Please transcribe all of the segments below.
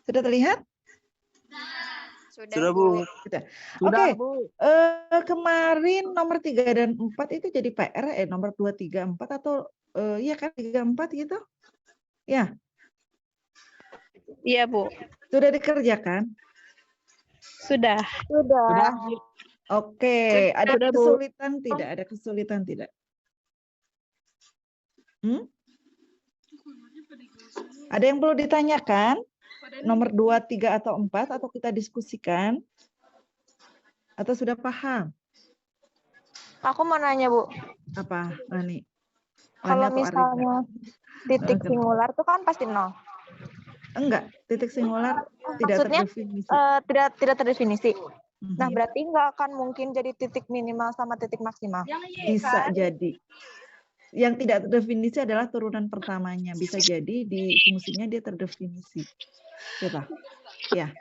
Sudah terlihat? Sudah, Bu. Sudah. Sudah, Oke. Bu. Kemarin nomor 3 dan 4 itu jadi PR nomor 2, 3, 4 atau iya kan 3, 4 gitu? Ya. Iya, Bu. Sudah dikerjakan? Sudah. Sudah, Bu. Oke, ada Sudah, Bu. kesulitan tidak? Ada kesulitan tidak? Ada yang perlu ditanyakan? Nomor 2, 3 atau 4 atau kita diskusikan? Atau sudah paham? Aku mau nanya, Bu. Apa, Lani? Kalau Lani atau misalnya titik Kenapa? singular itu kan pasti 0. Enggak, titik singular tidak Maksudnya terdefinisi. tidak terdefinisi. Nah, Mhm. berarti nggak akan mungkin jadi titik minimal sama titik maksimal. Bisa jadi. Yang tidak terdefinisi adalah turunan pertamanya. Bisa jadi di fungsinya dia terdefinisi. Coba. Ya.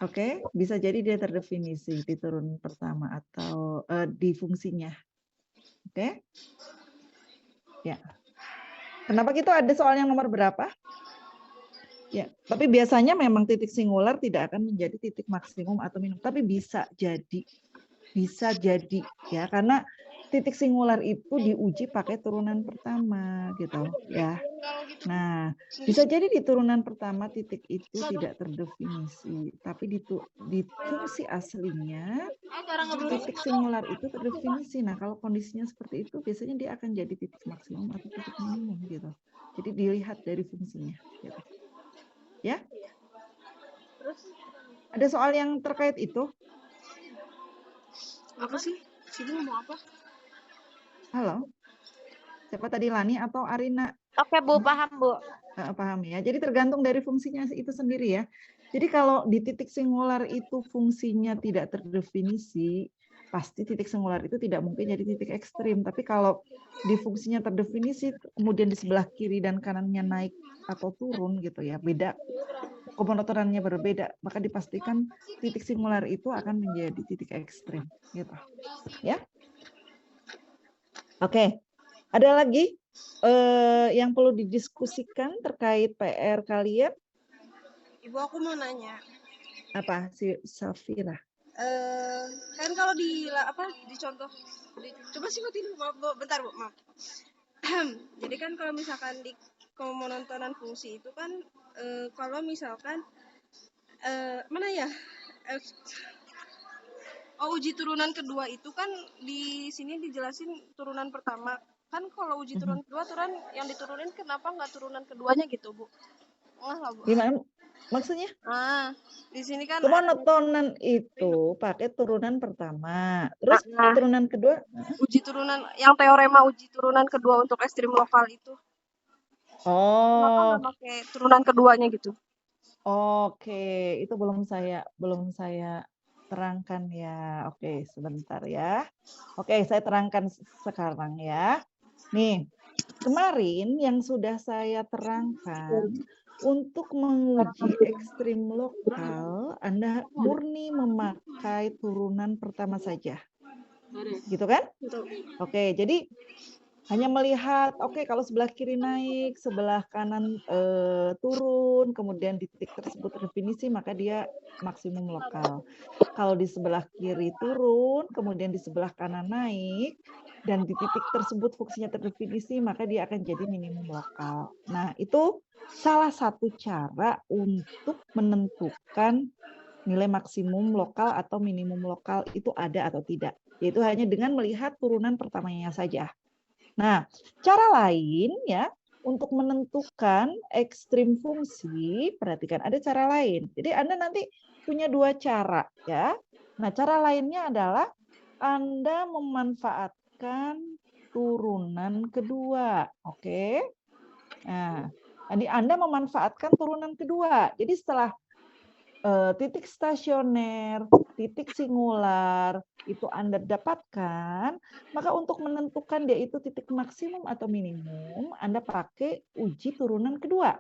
Oke, bisa jadi dia terdefinisi di turunan pertama atau di fungsinya. Oke. Ya. Kenapa gitu ada soal yang nomor berapa? Ya, tapi biasanya memang titik singular tidak akan menjadi titik maksimum atau minimum, tapi bisa jadi ya, karena titik singular itu diuji pakai turunan pertama gitu ya. Nah, bisa jadi di turunan pertama titik itu tidak terdefinisi, tapi di fungsi aslinya titik singular itu terdefinisi. Nah, kalau kondisinya seperti itu biasanya dia akan jadi titik maksimum atau titik minimum gitu. Jadi dilihat dari fungsinya gitu. Ya. Ada soal yang terkait itu? Apa sih? Sibu ngomong apa? Halo? Siapa tadi, Lani atau Arina? Oke, Bu, paham, Bu. Paham ya. Jadi tergantung dari fungsinya itu sendiri ya. Jadi kalau di titik singular itu fungsinya tidak terdefinisi, pasti titik singular itu tidak mungkin jadi titik ekstrim. Tapi kalau di fungsinya terdefinisi, kemudian di sebelah kiri dan kanannya naik atau turun gitu ya, beda, komonotorannya berbeda, maka dipastikan titik singular itu akan menjadi titik ekstrim gitu. Ya. Oke. Ada lagi yang perlu didiskusikan terkait PR kalian? Ibu, aku mau nanya. Apa si Safira? Kan kalau di contoh coba sih matiin, maaf, Bu. Bentar, Bu, maaf. Jadi kan kalau misalkan di komonotonan fungsi itu kan kalau misalkan mana ya? Uji turunan kedua itu kan di sini dijelasin turunan pertama. Kan kalau uji turunan kedua, yang diturunin kenapa nggak turunan keduanya gitu, Bu? Nggak lah, Bu. Gimana maksudnya? Di sini kan Komonotonan itu pakai turunan pertama. Terus turunan kedua? Uji turunan, yang teorema uji turunan kedua untuk ekstrim lokal itu. Kenapa Oh. nggak pakai turunan keduanya gitu? Oke, itu belum saya terangkan ya. Oke, sebentar ya. Oke, saya terangkan sekarang ya. Nih, kemarin yang sudah saya terangkan, untuk menguji ekstrim lokal, Anda murni memakai turunan pertama saja. Gitu kan? Oke, jadi hanya melihat, oke, kalau sebelah kiri naik, sebelah kanan turun, kemudian di titik tersebut terdefinisi, maka dia maksimum lokal. Kalau di sebelah kiri turun, kemudian di sebelah kanan naik, dan di titik tersebut fungsinya terdefinisi, maka dia akan jadi minimum lokal. Nah, itu salah satu cara untuk menentukan nilai maksimum lokal atau minimum lokal itu ada atau tidak. Yaitu hanya dengan melihat turunan pertamanya saja. Nah, cara lain ya untuk menentukan ekstrim fungsi, perhatikan ada cara lain. Jadi Anda nanti punya dua cara ya. Nah, cara lainnya adalah Anda memanfaatkan turunan kedua. Oke. Nah, tadi Anda memanfaatkan turunan kedua. Jadi setelah titik stasioner, titik singular, itu Anda dapatkan, maka untuk menentukan dia itu titik maksimum atau minimum, Anda pakai uji turunan kedua.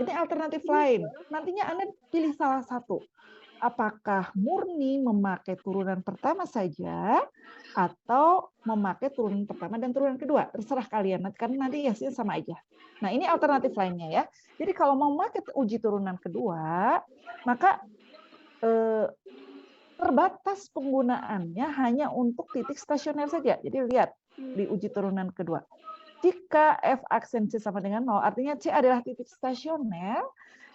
Ini alternatif lain. Nantinya Anda pilih salah satu. apakah murni memakai turunan pertama saja atau memakai turunan pertama dan turunan kedua. Terserah kalian, karena nanti hasilnya sama aja. Nah, ini alternatif lainnya ya. Jadi kalau mau memakai uji turunan kedua, maka terbatas penggunaannya hanya untuk titik stasioner saja. Jadi lihat di uji turunan kedua. Jika F aksen C sama dengan 0, artinya C adalah titik stasioner,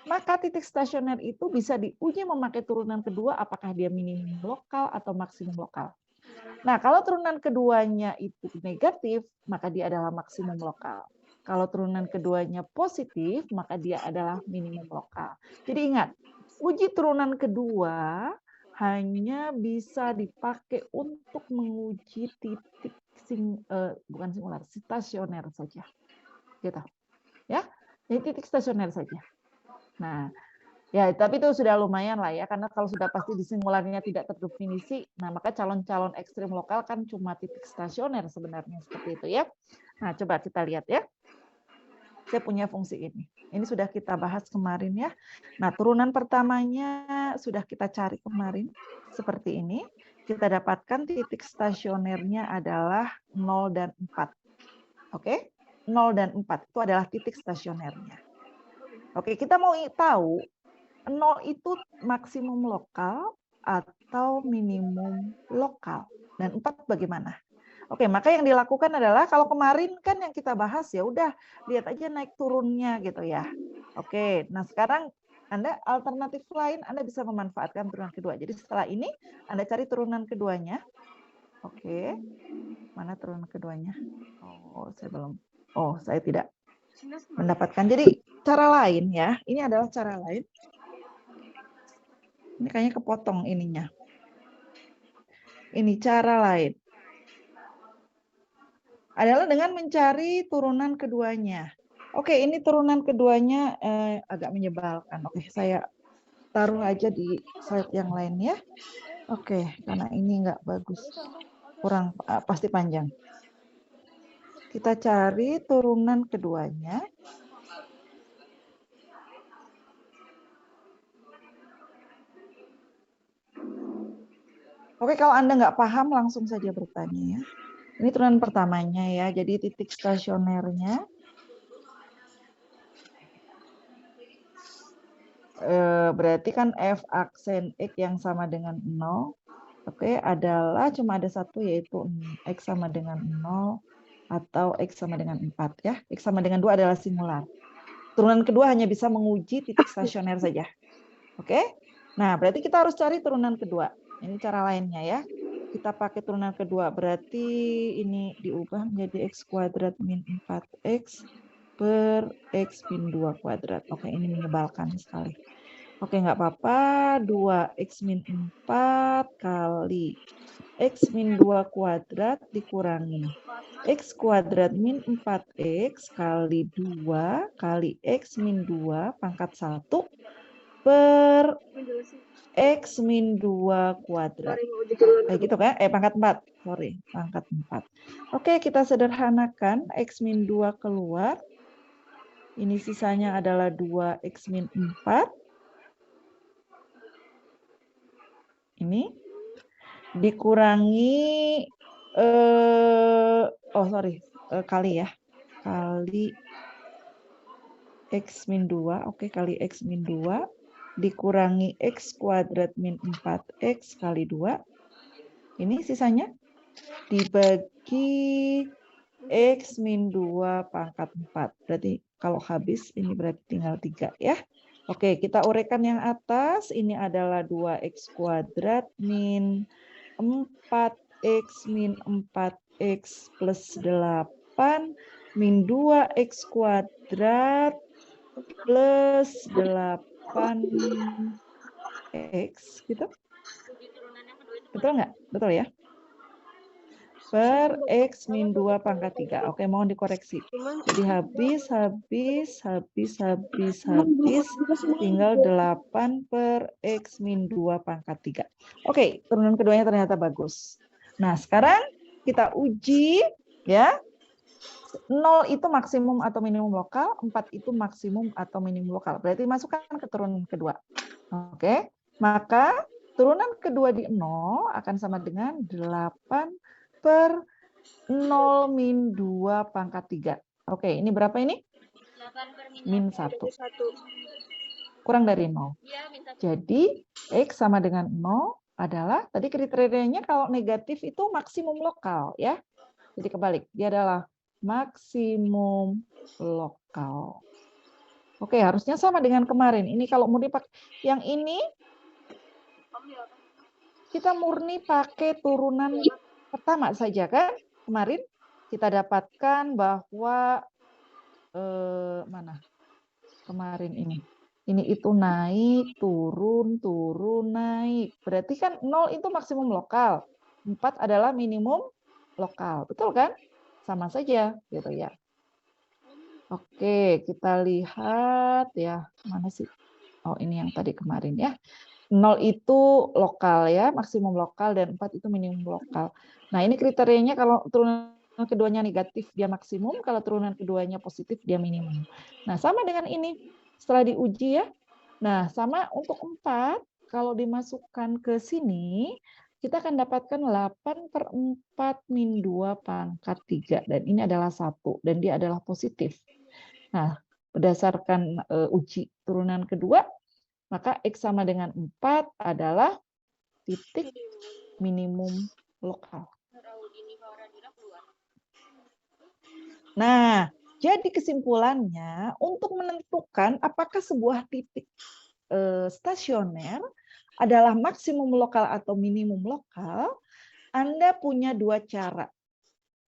maka titik stasioner itu bisa diuji memakai turunan kedua apakah dia minimum lokal atau maksimum lokal. Nah, kalau turunan keduanya itu negatif, maka dia adalah maksimum lokal. Kalau turunan keduanya positif, maka dia adalah minimum lokal. Jadi ingat, uji turunan kedua hanya bisa dipakai untuk menguji titik bukan singular, stasioner saja. Gitu. Ya. Jadi titik stasioner saja. Nah, ya, tapi itu sudah lumayan lah ya, karena kalau sudah pasti di singularnya tidak terdefinisi, nah maka calon-calon ekstrim lokal kan cuma titik stasioner sebenarnya seperti itu ya. Nah, coba kita lihat ya. Saya punya fungsi ini. Ini sudah kita bahas kemarin ya. Nah, turunan pertamanya sudah kita cari kemarin seperti ini. Kita dapatkan titik stasionernya adalah 0 dan 4. Oke? 0 dan 4 itu adalah titik stasionernya. Oke, kita mau tahu 0 itu maksimum lokal atau minimum lokal. Dan 4 bagaimana? Oke, maka yang dilakukan adalah kalau kemarin kan yang kita bahas ya udah lihat aja naik turunnya gitu ya. Oke, nah sekarang Anda alternatif lain Anda bisa memanfaatkan turunan kedua. Jadi setelah ini Anda cari turunan keduanya. Oke. Mana turunan keduanya? Oh, saya belum. Oh, saya tidak mendapatkan. Jadi cara lain ya. Ini adalah cara lain. Ini kayaknya kepotong ininya. Ini cara lain. Adalah dengan mencari turunan keduanya. Oke, ini turunan keduanya agak menyebalkan. Oke, saya taruh aja di slide yang lain ya. Oke, karena ini nggak bagus. Kurang, pasti panjang. Kita cari turunan keduanya. Oke, kalau Anda nggak paham langsung saja bertanya ya. Ini turunan pertamanya ya, jadi titik stasionernya berarti kan F aksen X yang sama dengan 0. Oke, adalah cuma ada satu yaitu X sama dengan 0 atau X sama dengan 4 ya. X sama dengan 2 adalah singular. Turunan kedua hanya bisa menguji titik stasioner saja. Oke. Nah, berarti kita harus cari turunan kedua. Ini cara lainnya ya. Kita pakai turunan kedua. Berarti ini diubah menjadi X kuadrat min 4X per X min 2 kuadrat. Oke, ini menyebalkan sekali. Oke, nggak apa-apa. 2X min 4 kali X min 2 kuadrat dikurangi X kuadrat min 4X kali 2 kali X min 2 pangkat 1 per X min 2 kuadrat. Kayak gitu kan? Pangkat 4. Sorry, pangkat 4. Oke, kita sederhanakan. X min 2 keluar. Ini sisanya adalah 2X min 4. Ini dikurangi kali ya. Kali X min 2. Oke, kali X min 2 dikurangi X kuadrat min 4X kali 2. Ini sisanya dibagi X min 2 pangkat 4. Berarti kalau habis ini berarti tinggal 3 ya. Oke, kita uraikan yang atas. Ini adalah 2X kuadrat min 4X min 4X plus 8 min 2X kuadrat plus 8X gitu. Betul nggak? Betul ya? Per X min 2 pangkat 3. Oke, mohon dikoreksi. Jadi habis. Tinggal 8 per X min 2 pangkat 3. Oke, turunan keduanya ternyata bagus. Nah, sekarang kita uji ya. 0 itu maksimum atau minimum lokal, 4 itu maksimum atau minimum lokal. Berarti masukkan ke turunan kedua. Oke. Maka turunan kedua di 0 akan sama dengan 8 per 0 min 2 pangkat 3. Oke, ini berapa ini? Min 1. Kurang dari 0. Jadi, X sama dengan 0 adalah, tadi kriterianya kalau negatif itu maksimum lokal, ya. Jadi kebalik, dia adalah maksimum lokal. Oke, harusnya sama dengan kemarin. Ini kalau murni pakai yang ini, kita murni pakai turunan pertama saja kan? Kemarin kita dapatkan bahwa mana? Kemarin ini itu naik, turun, naik. Berarti kan 0 itu maksimum lokal. 4 adalah minimum lokal. Betul kan? Sama saja gitu ya. Oke, kita lihat ya. Mana sih? Oh, ini yang tadi kemarin ya. 0 itu lokal ya, maksimum lokal, dan 4 itu minimum lokal. Nah, ini kriterianya kalau turunan keduanya negatif dia maksimum, kalau turunan keduanya positif dia minimum. Nah, sama dengan ini setelah diuji ya. Nah, sama untuk 4, kalau dimasukkan ke sini, kita akan dapatkan 8 per 4 min 2 pangkat 3. Dan ini adalah 1, dan dia adalah positif. Nah, berdasarkan uji turunan kedua, maka X sama dengan 4 adalah titik minimum lokal. Nah, jadi kesimpulannya, untuk menentukan apakah sebuah titik stasioner adalah maksimum lokal atau minimum lokal, Anda punya dua cara.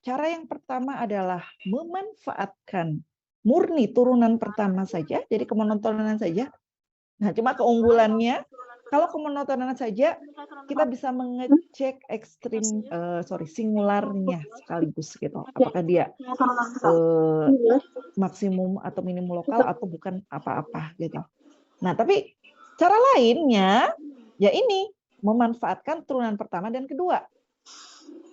Cara yang pertama adalah memanfaatkan murni turunan pertama saja, jadi kemonotonan saja. Nah, cuma keunggulannya, kalau kemonotonan saja, kita bisa mengecek singularnya sekaligus gitu. Apakah dia maksimum atau minimum lokal atau bukan apa-apa gitu. Nah, tapi cara lainnya ya ini memanfaatkan turunan pertama dan kedua.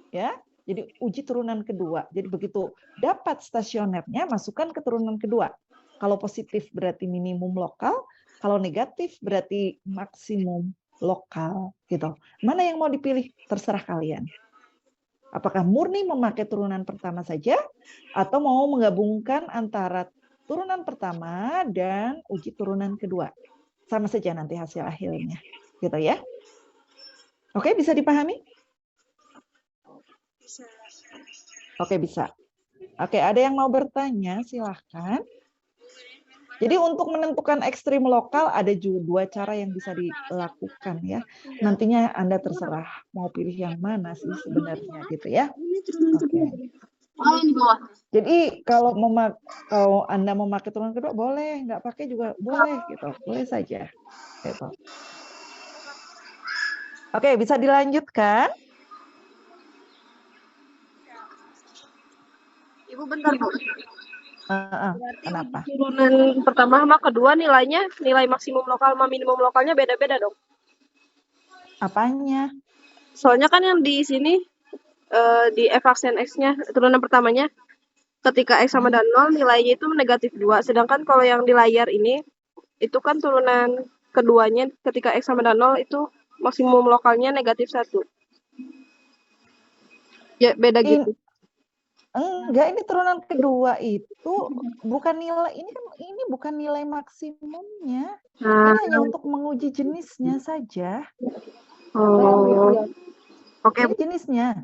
Ya. Jadi uji turunan kedua. Jadi begitu dapat stasionernya, masukkan ke turunan kedua. Kalau positif berarti minimum lokal, kalau negatif berarti maksimum lokal gitu. Mana yang mau dipilih terserah kalian. Apakah murni memakai turunan pertama saja atau mau menggabungkan antara turunan pertama dan uji turunan kedua. Sama saja nanti hasil akhirnya. Gitu ya. Oke, bisa dipahami? Oke, bisa. Oke, ada yang mau bertanya? Silahkan. Jadi untuk menentukan ekstrim lokal ada juga dua cara yang bisa dilakukan ya. Nantinya Anda terserah mau pilih yang mana sih sebenarnya gitu ya. Oke. Jadi kalau Anda memakai turunan kedua boleh, nggak pakai juga boleh gitu. Boleh saja. Gitu. Oke, bisa dilanjutkan? Ibu bentar, Bu. Kenapa? Turunan pertama sama kedua nilainya, nilai maksimum lokal sama minimum lokalnya beda-beda dong. Apanya? Soalnya kan yang di sini di f aksen X-nya, turunan pertamanya, ketika X sama dan 0 nilainya itu negatif 2. Sedangkan kalau yang di layar ini, itu kan turunan keduanya ketika X sama dan 0 itu maksimum lokalnya negatif 1. Ya beda gitu. Enggak, ini turunan kedua itu bukan nilai, ini bukan nilai maksimumnya. Ini hanya untuk menguji jenisnya saja. Oh. Oke. Ini jenisnya.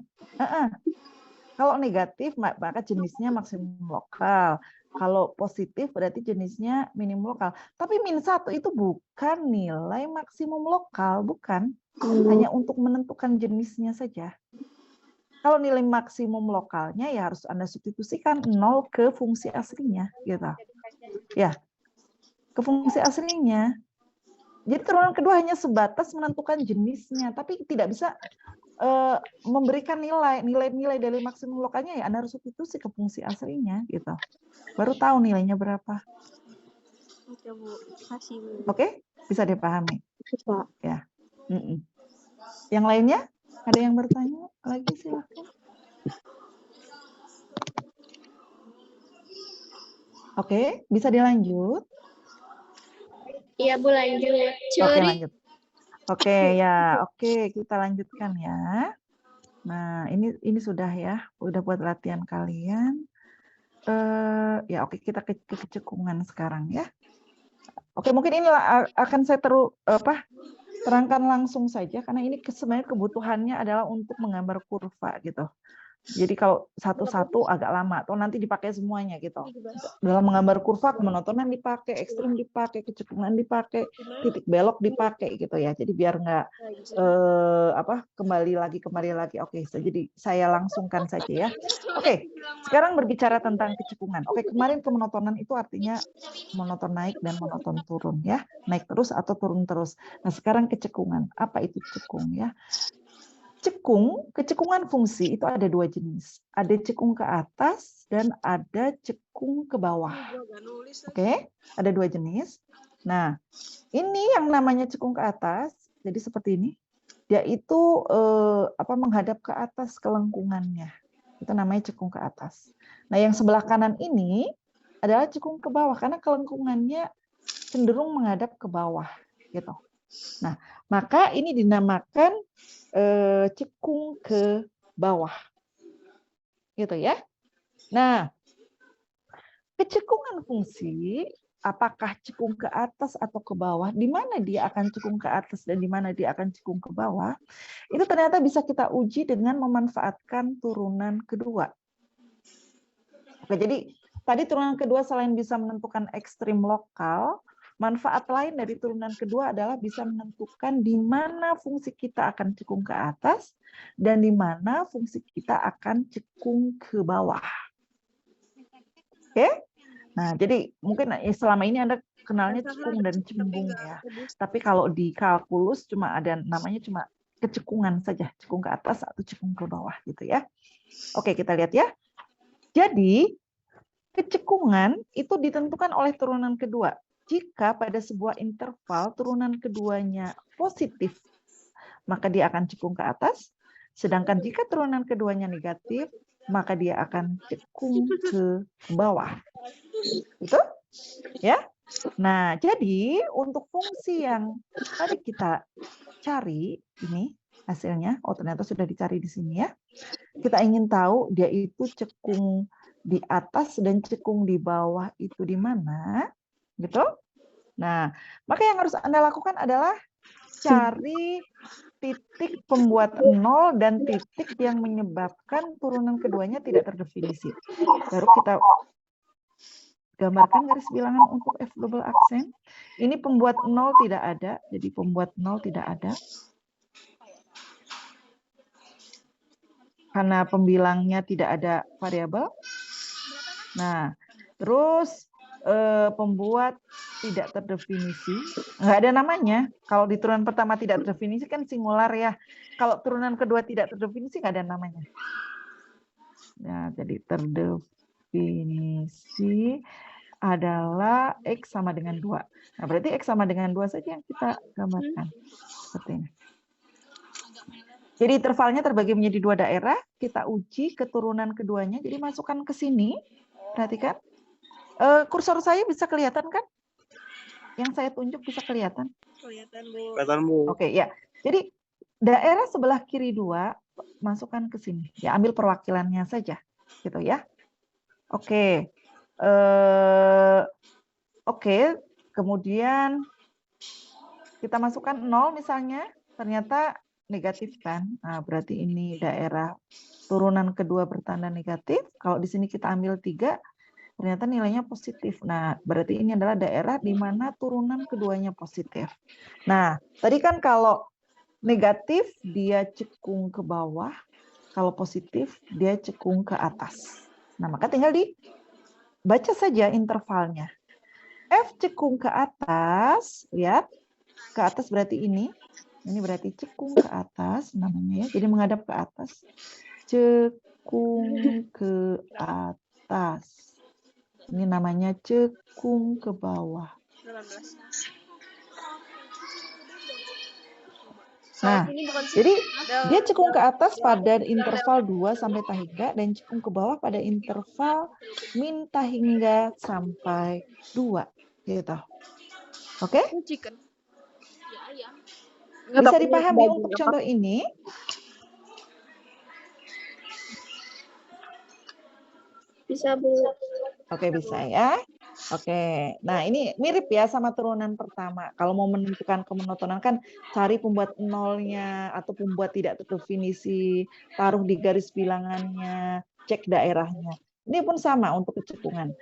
Kalau negatif maka jenisnya maksimum lokal. Kalau positif berarti jenisnya minimum lokal. Tapi min 1 itu bukan nilai maksimum lokal, bukan. Hanya untuk menentukan jenisnya saja. Kalau nilai maksimum lokalnya ya harus Anda substitusikan 0 ke fungsi aslinya gitu. Ya. Ke fungsi aslinya. Jadi turunan kedua hanya sebatas menentukan jenisnya, tapi tidak bisa memberikan nilai dari maksimum lokalnya ya Anda harus substitusi ke fungsi aslinya gitu. Baru tahu nilainya berapa. Oke, Bu. Kasih, Bu. Oke? Bisa dipahami? Bisa. Ya. Yang lainnya? Ada yang bertanya lagi silahkan. Oke, bisa dilanjut? Iya Bu, lanjut. Oke, lanjut. Oke ya, oke kita lanjutkan ya. Nah ini sudah ya, udah buat latihan kalian. Ya oke kita ke kecekungan sekarang ya. Oke mungkin ini akan saya terangkan langsung saja karena ini sebenarnya kebutuhannya adalah untuk menggambar kurva gitu. Jadi kalau satu-satu agak lama atau nanti dipakai semuanya gitu. Dalam menggambar kurva kemonotonan dipakai, ekstrim dipakai, kecekungan dipakai, titik belok dipakai gitu ya. Jadi biar nggak kembali lagi. Oke, jadi saya langsungkan saja ya. Oke, sekarang berbicara tentang kecekungan. Oke, kemarin kemonotonan itu artinya monoton naik dan monoton turun ya. Naik terus atau turun terus. Nah, sekarang kecekungan. Apa itu cekung ya? Kecekungan fungsi itu ada dua jenis. Ada cekung ke atas dan ada cekung ke bawah. Oke, ada dua jenis. Nah, ini yang namanya cekung ke atas, jadi seperti ini. Dia itu menghadap ke atas kelengkungannya. Itu namanya cekung ke atas. Nah, yang sebelah kanan ini adalah cekung ke bawah karena kelengkungannya cenderung menghadap ke bawah, gitu. Nah, maka ini dinamakan cekung ke bawah, gitu ya. Nah, kecekungan fungsi, apakah cekung ke atas atau ke bawah, di mana dia akan cekung ke atas dan di mana dia akan cekung ke bawah, itu ternyata bisa kita uji dengan memanfaatkan turunan kedua. Oke, jadi tadi turunan kedua selain bisa menentukan ekstrim lokal, manfaat lain dari turunan kedua adalah bisa menentukan di mana fungsi kita akan cekung ke atas dan di mana fungsi kita akan cekung ke bawah. Oke? Nah, jadi mungkin selama ini Anda kenalnya cekung dan cembung ya. Tapi kalau di kalkulus cuma ada namanya cuma kecekungan saja, cekung ke atas atau cekung ke bawah gitu ya. Oke, kita lihat ya. Jadi, kecekungan itu ditentukan oleh turunan kedua. Jika pada sebuah interval turunan keduanya positif, maka dia akan cekung ke atas. Sedangkan jika turunan keduanya negatif, maka dia akan cekung ke bawah. Itu? Ya. Nah, jadi untuk fungsi yang tadi kita cari ini hasilnya, oh ternyata sudah dicari di sini ya. Kita ingin tahu dia itu cekung di atas dan cekung di bawah itu di mana, gitu. Nah, maka yang harus Anda lakukan adalah cari titik pembuat nol dan titik yang menyebabkan turunan keduanya tidak terdefinisi. Baru kita gambarkan garis bilangan untuk F double aksen. Ini pembuat nol tidak ada, jadi pembuat nol tidak ada. Karena pembilangnya tidak ada variabel. Nah, terus pembuat tidak terdefinisi, nggak ada namanya. Kalau di turunan pertama tidak terdefinisi kan singular ya. Kalau turunan kedua tidak terdefinisi nggak ada namanya. Nah, jadi terdefinisi adalah X sama dengan 2. Nah, berarti X sama dengan 2 saja yang kita gambarkan. Seperti ini. Jadi intervalnya terbagi menjadi dua daerah, kita uji keturunan keduanya, jadi masukkan ke sini, perhatikan. Kursor saya bisa kelihatan kan? Yang saya tunjuk bisa kelihatan? Kelihatan, Bu. Kelihatan, Bu. Oke, ya. Jadi daerah sebelah kiri 2, masukkan ke sini. Ya, ambil perwakilannya saja, gitu ya. Oke. Oke, kemudian kita masukkan 0 misalnya, ternyata negatif kan? Nah, berarti ini daerah turunan kedua bertanda negatif. Kalau di sini kita ambil 3, ternyata nilainya positif. Nah, berarti ini adalah daerah di mana turunan keduanya positif. Nah, tadi kan kalau negatif dia cekung ke bawah, kalau positif dia cekung ke atas. Nah, maka tinggal dibaca saja intervalnya. F cekung ke atas, lihat. Ke atas berarti ini berarti cekung ke atas namanya ya, jadi menghadap ke atas. Cekung ke atas. Ini namanya cekung ke bawah. 18. Nah, jadi dia cekung ke atas pada interval 2 sampai tahingga dan cekung ke bawah pada interval min tahingga sampai 2 gitu. Oke? Bisa dipahami untuk contoh ini? Bisa, Bu. Oke, bisa ya. Oke, nah ini mirip ya sama turunan pertama. Kalau mau menentukan kemonotonan kan cari pembuat nolnya atau pembuat tidak terdefinisi, taruh di garis bilangannya, cek daerahnya. Ini pun sama untuk kecekungan.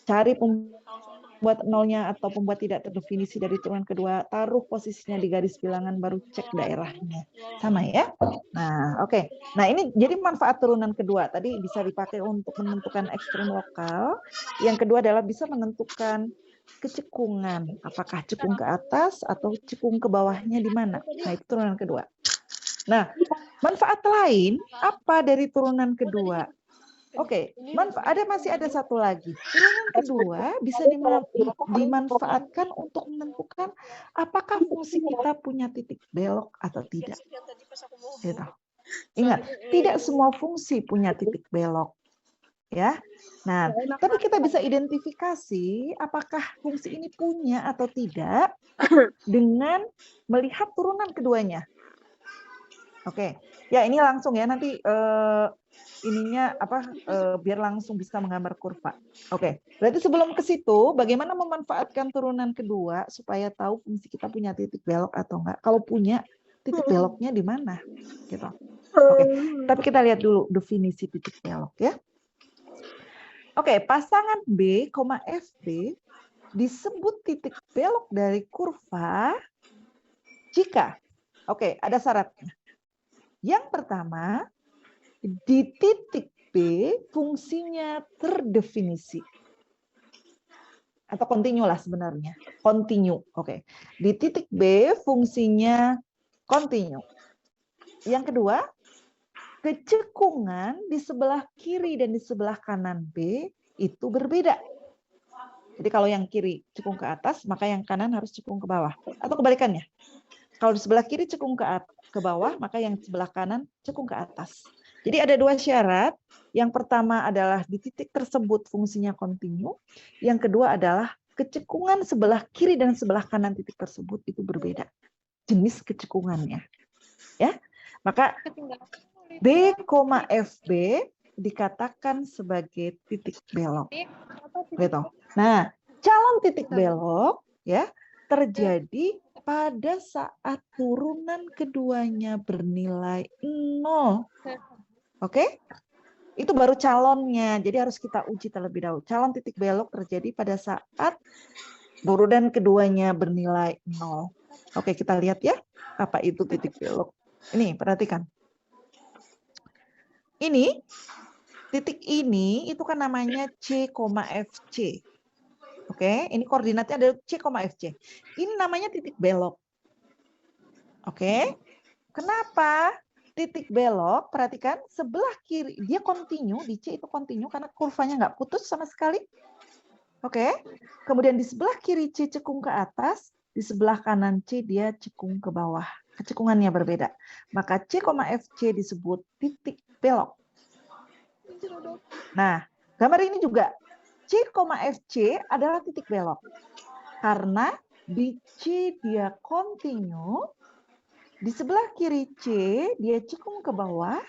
Cari pembuat nolnya atau pembuat tidak terdefinisi dari turunan kedua, taruh posisinya di garis bilangan, baru cek daerahnya. Sama ya? Nah, oke. Nah, ini jadi manfaat turunan kedua. Tadi bisa dipakai untuk menentukan ekstrem lokal. Yang kedua adalah bisa menentukan kecekungan. Apakah cekung ke atas atau cekung ke bawahnya di mana? Nah, itu turunan kedua. Nah, manfaat lain apa dari turunan kedua? Oke, masih ada satu lagi. Turunan kedua bisa dimanfaatkan untuk menentukan apakah fungsi kita punya titik belok atau tidak. Gitu. Ingat, tidak semua fungsi punya titik belok. Ya. Nah, tapi kita bisa identifikasi apakah fungsi ini punya atau tidak dengan melihat turunan keduanya. Oke. Ya, ini langsung ya nanti ininya biar langsung bisa menggambar kurva. Oke, berarti sebelum ke situ, bagaimana memanfaatkan turunan kedua supaya tahu fungsi kita punya titik belok atau enggak? Kalau punya, titik beloknya di mana? Gitu. Oke, tapi kita lihat dulu definisi titik belok ya. Oke, pasangan B, FB disebut titik belok dari kurva jika, oke, ada syaratnya. Yang pertama, di titik B fungsinya terdefinisi. Atau kontinu lah sebenarnya. Kontinu. Oke. Di titik B fungsinya kontinu. Yang kedua, kecekungan di sebelah kiri dan di sebelah kanan B itu berbeda. Jadi kalau yang kiri cekung ke atas, maka yang kanan harus cekung ke bawah. Atau kebalikannya. Kalau di sebelah kiri cekung ke bawah, maka yang sebelah kanan cekung ke atas. Jadi ada dua syarat. Yang pertama adalah di titik tersebut fungsinya kontinu. Yang kedua adalah kecekungan sebelah kiri dan sebelah kanan titik tersebut itu berbeda. Jenis kecekungannya. Ya. Maka B, FB dikatakan sebagai titik belok. Gitu. Nah, calon titik belok ya terjadi pada saat turunan keduanya bernilai 0. Oke? Itu baru calonnya. Jadi harus kita uji terlebih dahulu. Calon titik belok terjadi pada saat turunan keduanya bernilai 0. Oke, kita lihat ya. Apa itu titik belok? Ini, perhatikan. Ini, titik ini itu kan namanya C, FC. Oke, ini koordinatnya adalah C, FC. Ini namanya titik belok. Oke, kenapa titik belok? Perhatikan, sebelah kiri, dia kontinu, di C itu kontinu karena kurvanya nggak putus sama sekali. Oke, kemudian di sebelah kiri C cekung ke atas, di sebelah kanan C dia cekung ke bawah. Kecekungannya berbeda. Maka C, FC disebut titik belok. Nah, gambar ini juga C, FC adalah titik belok. Karena di C dia kontinu, di sebelah kiri C dia cekung ke bawah,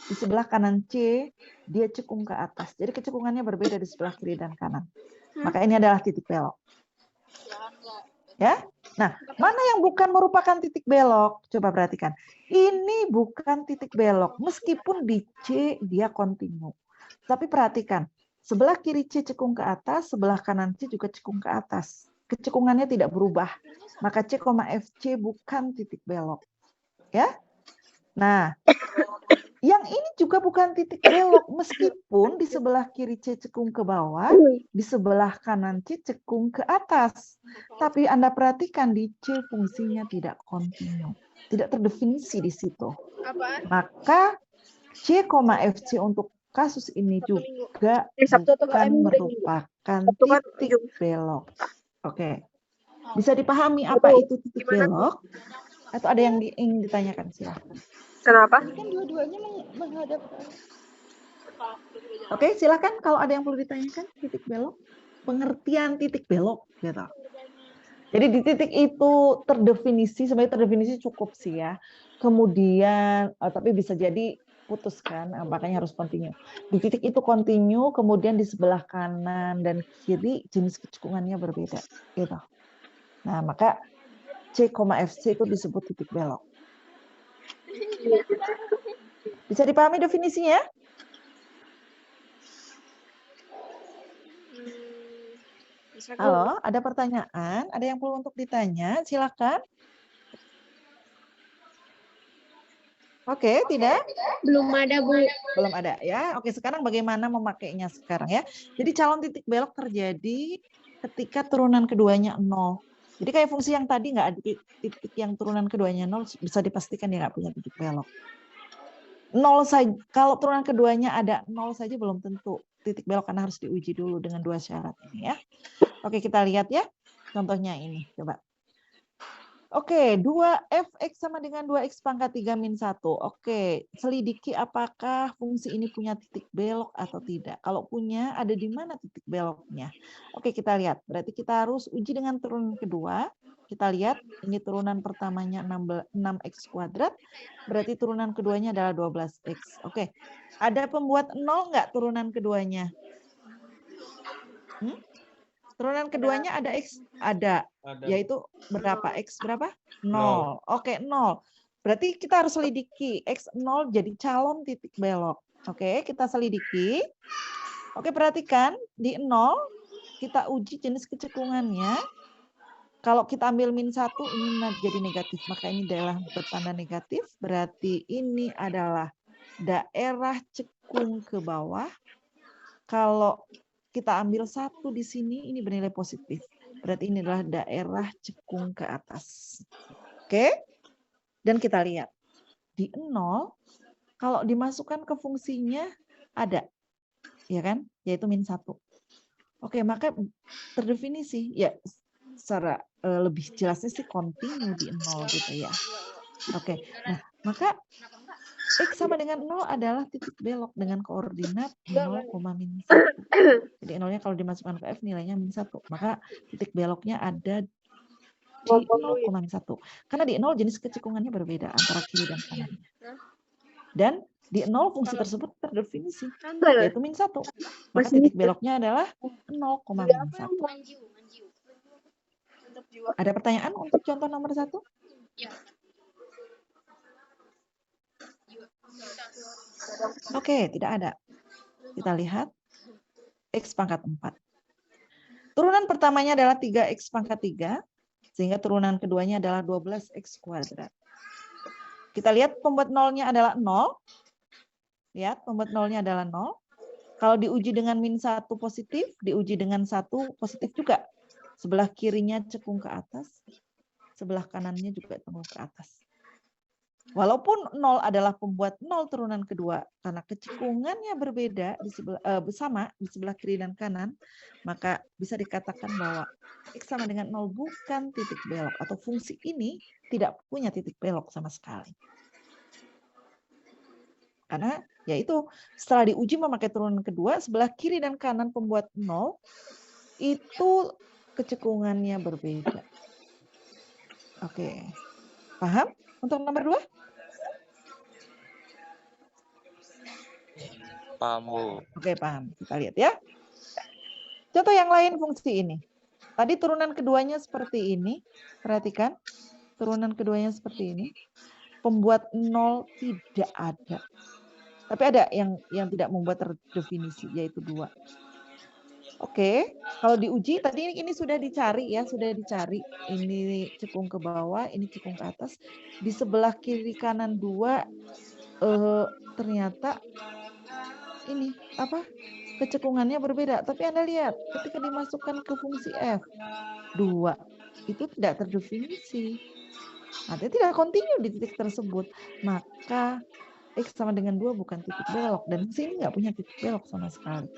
di sebelah kanan C dia cekung ke atas. Jadi kecekungannya berbeda di sebelah kiri dan kanan. Maka ini adalah titik belok. Ya. Nah, mana yang bukan merupakan titik belok? Coba perhatikan. Ini bukan titik belok meskipun di C dia kontinu. Tapi perhatikan, sebelah kiri C cekung ke atas, sebelah kanan C juga cekung ke atas. Kecekungannya tidak berubah. Maka C, FC bukan titik belok. Ya. Nah, yang ini juga bukan titik belok meskipun di sebelah kiri C cekung ke bawah, di sebelah kanan C cekung ke atas. Tapi Anda perhatikan di C fungsinya tidak kontinu. Tidak terdefinisi di situ. Maka C, FC untuk kasus ini juga bukan merupakan titik belok. Oke. Bisa dipahami apa itu titik belok? Atau ada yang ingin ditanyakan? Silahkan. Kenapa? Kan dua-duanya menghadap. Oke, silakan kalau ada yang perlu ditanyakan titik belok, pengertian titik belok gitu. Jadi di titik itu terdefinisi, sebenarnya terdefinisi cukup sih ya. Kemudian, tapi bisa jadi putuskan, makanya harus continue. Di titik itu continue, kemudian di sebelah kanan dan kiri jenis kecekungannya berbeda. Gitu. Nah, maka C, FC itu disebut titik belok. Bisa dipahami definisinya? Halo, ada pertanyaan? Ada yang perlu untuk ditanya? Silakan. Oke, tidak? Belum ada, Bu. Belum ada ya. Oke, sekarang bagaimana memakainya sekarang ya. Jadi calon titik belok terjadi ketika turunan keduanya 0. Jadi kayak fungsi yang tadi nggak ada titik yang turunan keduanya 0, bisa dipastikan dia nggak punya titik belok. 0 saja, kalau turunan keduanya ada 0 saja belum tentu titik belok karena harus diuji dulu dengan dua syarat ini ya. Oke, kita lihat ya. Contohnya ini, coba. Oke, 2fx sama dengan 2x pangkat 3 min 1. Oke, selidiki apakah fungsi ini punya titik belok atau tidak. Kalau punya, ada di mana titik beloknya? Oke, kita lihat. Berarti kita harus uji dengan turunan kedua. Kita lihat, ini turunan pertamanya 6x kuadrat. Berarti turunan keduanya adalah 12x. Oke, ada pembuat 0 nggak turunan keduanya? Turunan keduanya ada X? Ada. Yaitu berapa? X berapa? 0. Oke, 0. Berarti kita harus selidiki. X 0 jadi calon titik belok. Oke, kita selidiki. Oke, perhatikan. Di 0, kita uji jenis kecekungannya. Kalau kita ambil min 1, ini jadi negatif. Maka ini adalah bertanda negatif. Berarti ini adalah daerah cekung ke bawah. Kalau kita ambil 1 di sini, ini bernilai positif. Berarti ini adalah daerah cekung ke atas. Oke? Dan kita lihat. Di 0, kalau dimasukkan ke fungsinya, ada. Ya kan? Yaitu min 1. Oke, maka terdefinisi. Ya, secara lebih jelasnya sih continue di 0 gitu ya. Oke, nah maka X sama dengan 0 adalah titik belok dengan koordinat 0, min 1. Jadi 0-nya kalau dimasukkan ke F nilainya min 1. Maka titik beloknya ada di 0, min 1. Karena di 0 jenis kecekungannya berbeda antara kiri dan kanannya. Dan di 0 fungsi tersebut terdefinisi, yaitu min 1. Maka titik beloknya adalah 0, min 1. Ada pertanyaan untuk contoh nomor 1? Oke, tidak ada. Kita lihat. X pangkat 4. Turunan pertamanya adalah 3X pangkat 3, sehingga turunan keduanya adalah 12X kuadrat. Kita lihat pembuat nolnya adalah 0. Lihat, pembuat nolnya adalah 0. Kalau diuji dengan min 1 positif, diuji dengan 1 positif juga. Sebelah kirinya cekung ke atas, sebelah kanannya juga cekung ke atas. Walaupun 0 adalah pembuat 0 turunan kedua, karena kecekungannya berbeda di sebelah sama di sebelah kiri dan kanan, maka bisa dikatakan bahwa X sama dengan 0 bukan titik belok atau fungsi ini tidak punya titik belok sama sekali. Karena yaitu setelah diuji memakai turunan kedua, sebelah kiri dan kanan pembuat 0 itu kecekungannya berbeda. Oke. Paham untuk nomor 2? Paham, Bu. Oke, paham. Kita lihat ya. Contoh yang lain fungsi ini. Tadi turunan keduanya seperti ini. Perhatikan. Turunan keduanya seperti ini. Pembuat 0 tidak ada. Tapi ada yang tidak membuat terdefinisi, yaitu 2. Oke, kalau diuji tadi ini sudah dicari ya, sudah dicari. Ini cekung ke bawah, ini cekung ke atas. Di sebelah kiri kanan 2 ternyata ini apa? Kecekungannya berbeda. Tapi Anda lihat, ketika dimasukkan ke fungsi F 2 itu tidak terdefinisi. Artinya tidak kontinu di titik tersebut. Maka X sama dengan 2 bukan titik belok dan fungsi ini nggak punya titik belok sama sekali.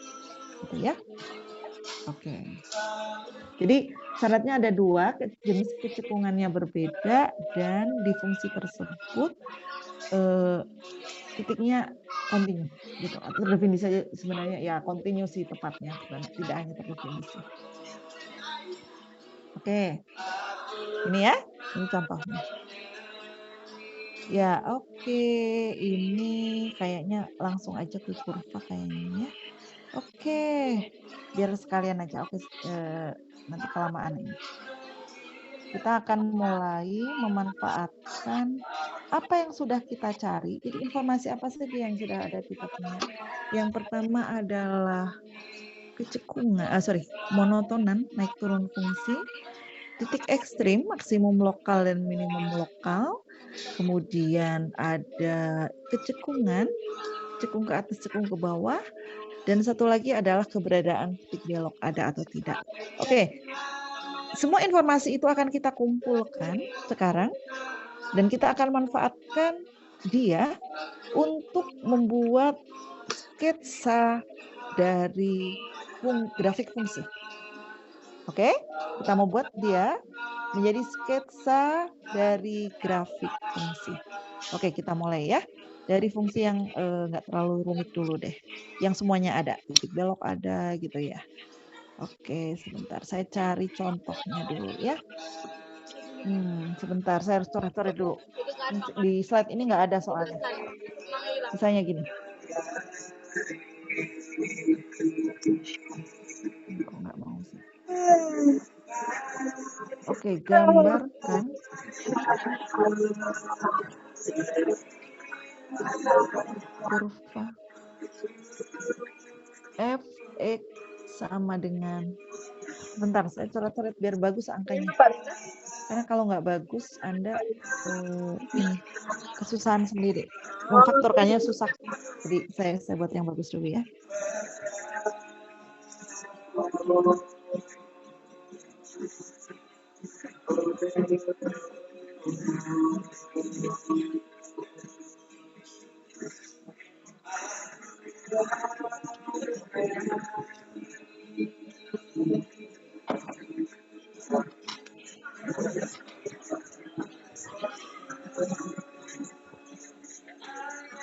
Gitu ya. Oke. Jadi syaratnya ada 2, jenis kecekungannya berbeda dan di fungsi tersebut titiknya kontinu gitu. Terdefinisi saja sebenarnya ya kontinu sih tepatnya, tidak hanya terdefinisi. Oke, ini ya, ini contohnya. Ya, oke, ini kayaknya langsung aja ke kurva kayaknya ya. Oke, biar sekalian aja. Oke, nanti kelamaan ini. Kita akan mulai memanfaatkan apa yang sudah kita cari. Jadi informasi apa saja yang sudah ada kita punya. Yang pertama adalah kecekungan, monotonan, naik turun fungsi, titik ekstrim, maksimum lokal dan minimum lokal. Kemudian ada kecekungan, cekung ke atas, cekung ke bawah. Dan satu lagi adalah keberadaan titik belok ada atau tidak. Oke, semua informasi itu akan kita kumpulkan sekarang. Dan kita akan manfaatkan dia untuk membuat sketsa dari grafik fungsi. Oke, kita mau buat dia menjadi sketsa dari grafik fungsi. Oke, kita mulai ya. Dari fungsi yang nggak terlalu rumit dulu deh. Yang semuanya ada, titik belok ada gitu ya. Oke, sebentar. Saya cari contohnya dulu ya. Sebentar, saya harus coret-coret dulu. Di slide ini nggak ada soalnya. Misalnya gini. Kok nggak mau sih? Oke, gambarkan kurva fx sama dengan, bentar saya coret-coret biar bagus angkanya. Karena kalau nggak bagus Anda ini kesusahan sendiri. Memfaktorkannya susah. Jadi saya buat yang bagus dulu ya.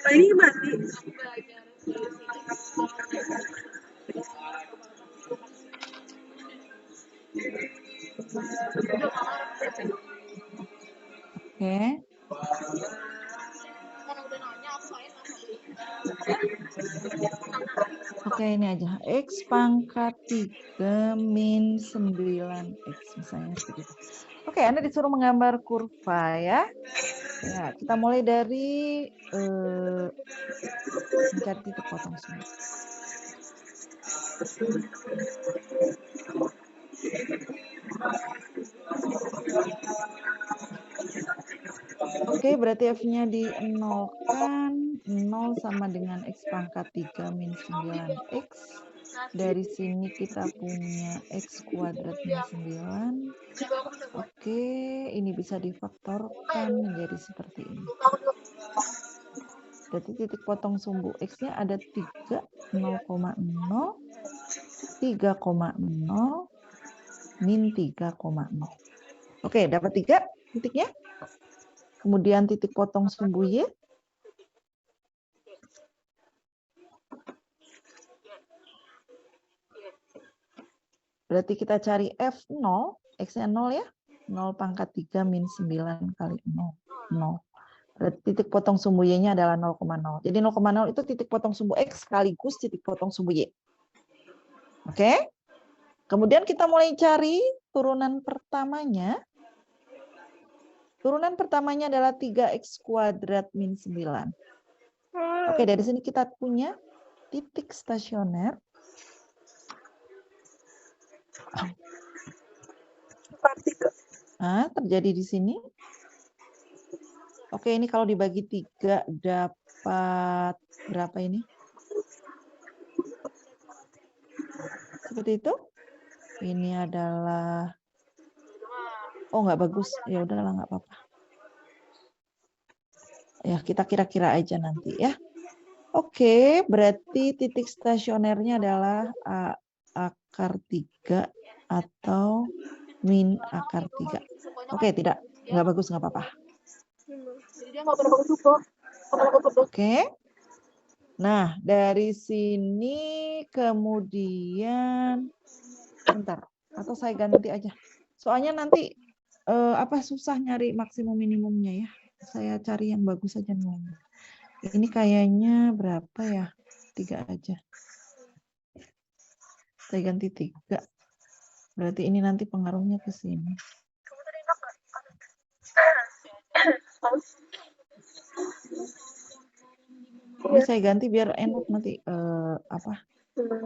Ini mati. Oke. Oke, ini aja. X pangkat 3 min 9X misalnya seperti itu. Oke, Anda disuruh menggambar kurva ya. Ya, kita mulai dari mencari titik potong semua. Oke, berarti F-nya di-nolkan. 0 sama dengan X pangkat 3 min 9X. Dari sini kita punya X kuadrat min 9. Oke, ini bisa difaktorkan menjadi seperti ini. Berarti titik potong sumbu X-nya ada 3, 0,0, 3,0, min 3,0. Oke, dapat 3 titiknya. Kemudian titik potong sumbu Y. Berarti kita cari F0, X-nya 0 ya. 0 pangkat 3 min 9 kali 0. 0. Berarti titik potong sumbu Y-nya adalah 0,0. Jadi 0,0 itu titik potong sumbu X sekaligus titik potong sumbu Y. Oke. Kemudian kita mulai cari turunan pertamanya. Turunan pertamanya adalah 3X kuadrat min 9. Oke, dari sini kita punya titik stasioner. Nah, terjadi di sini. Oke, ini kalau dibagi 3 dapat berapa ini? Seperti itu. Ini adalah, oh nggak bagus, ya udahlah nggak apa-apa. Ya kita kira-kira aja nanti ya. Oke, berarti titik stasionernya adalah akar 3 atau min akar 3. Oke, tidak, nggak bagus, nggak apa-apa. Oke. Nah, dari sini kemudian, bentar, atau saya ganti aja. Soalnya nanti susah nyari maksimum minimumnya ya. Saya cari yang bagus aja nih. Ini kayaknya berapa ya? 3 aja. Saya ganti 3. Berarti ini nanti pengaruhnya ke sini. Ini saya ganti biar enak nanti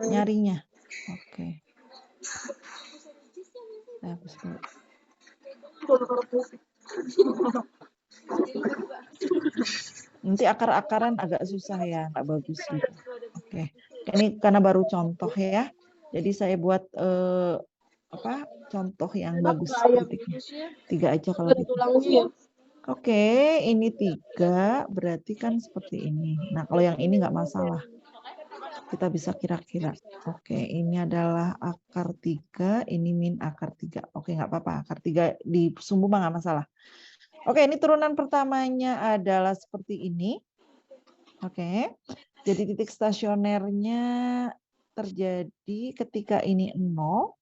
nyarinya. Oke. Saya hapus dulu. Nanti akar-akaran agak susah ya, nggak bagus gitu. Oke. Ini karena baru contoh ya. Jadi saya buat contoh yang bagus titiknya. 3 aja kalau gitu. Oke, ini 3 berarti kan seperti ini. Nah, kalau yang ini nggak masalah. Kita bisa kira-kira. Oke, ini adalah akar 3, ini min akar 3. Oke, nggak apa-apa. Akar 3 di sumbu mah nggak masalah. Oke, ini turunan pertamanya adalah seperti ini. Oke, jadi titik stasionernya terjadi ketika ini 0.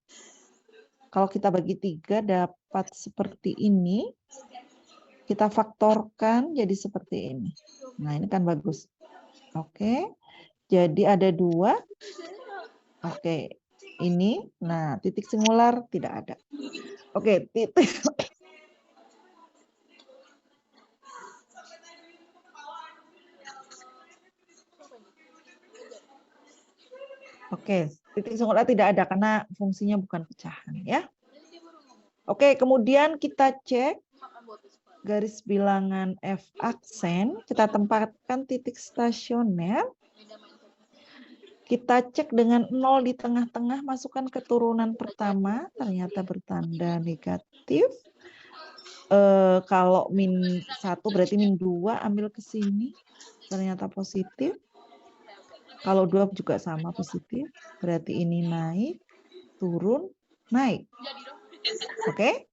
Kalau kita bagi 3 dapat seperti ini. Kita faktorkan jadi seperti ini. Nah, ini kan bagus. Oke. Jadi ada 2. Oke. Ini. Nah, titik singular tidak ada. Oke, titik. Oke, titik singular tidak ada karena fungsinya bukan pecahan ya. Oke, kemudian kita cek garis bilangan F aksen, kita tempatkan titik stasioner. Kita cek dengan 0 di tengah-tengah, masukkan ke turunan pertama, ternyata bertanda negatif. Kalau min 1 berarti min 2, ambil ke sini, ternyata positif. Kalau 2 juga sama positif, berarti ini naik, turun, naik. Oke?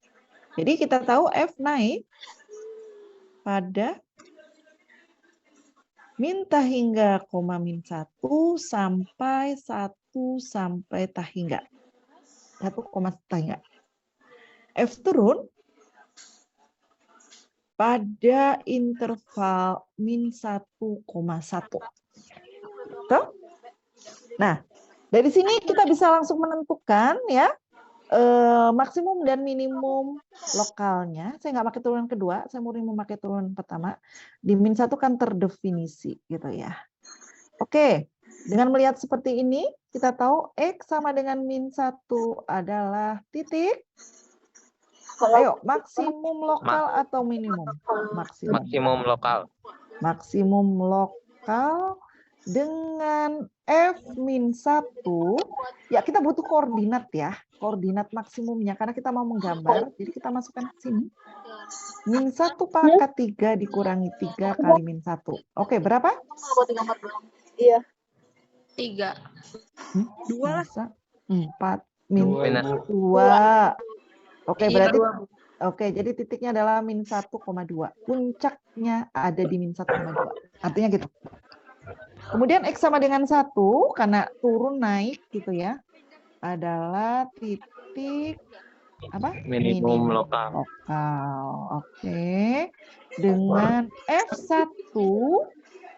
Jadi kita tahu F naik pada min tah hingga koma min 1 sampai 1 sampai tah hingga. 1 koma tah hingga. F turun pada interval min 1,1. Nah, dari sini kita bisa langsung menentukan ya maksimum dan minimum lokalnya. Saya nggak pakai turunan kedua, saya murni memakai turunan pertama. Di min 1 kan terdefinisi gitu ya. Oke, dengan melihat seperti ini, kita tahu X sama dengan min 1 adalah titik. Ayo, maksimum lokal atau minimum? Maksimum lokal. Maksimum lokal dengan F min 1, ya kita butuh koordinat ya, koordinat maksimumnya, karena kita mau menggambar, jadi kita masukkan ke sini. Min 1 pangkat 3 dikurangi 3 kali min 1. Oke, berapa? Iya. 3. 2 lah. 4 min 2. Oke, Iya, berarti jadi titiknya adalah min 1,2. Puncaknya ada di min 1,2. Artinya gitu. Kemudian X sama dengan 1, karena turun naik gitu ya, adalah titik apa? Minimum lokal. Oke. Dengan F1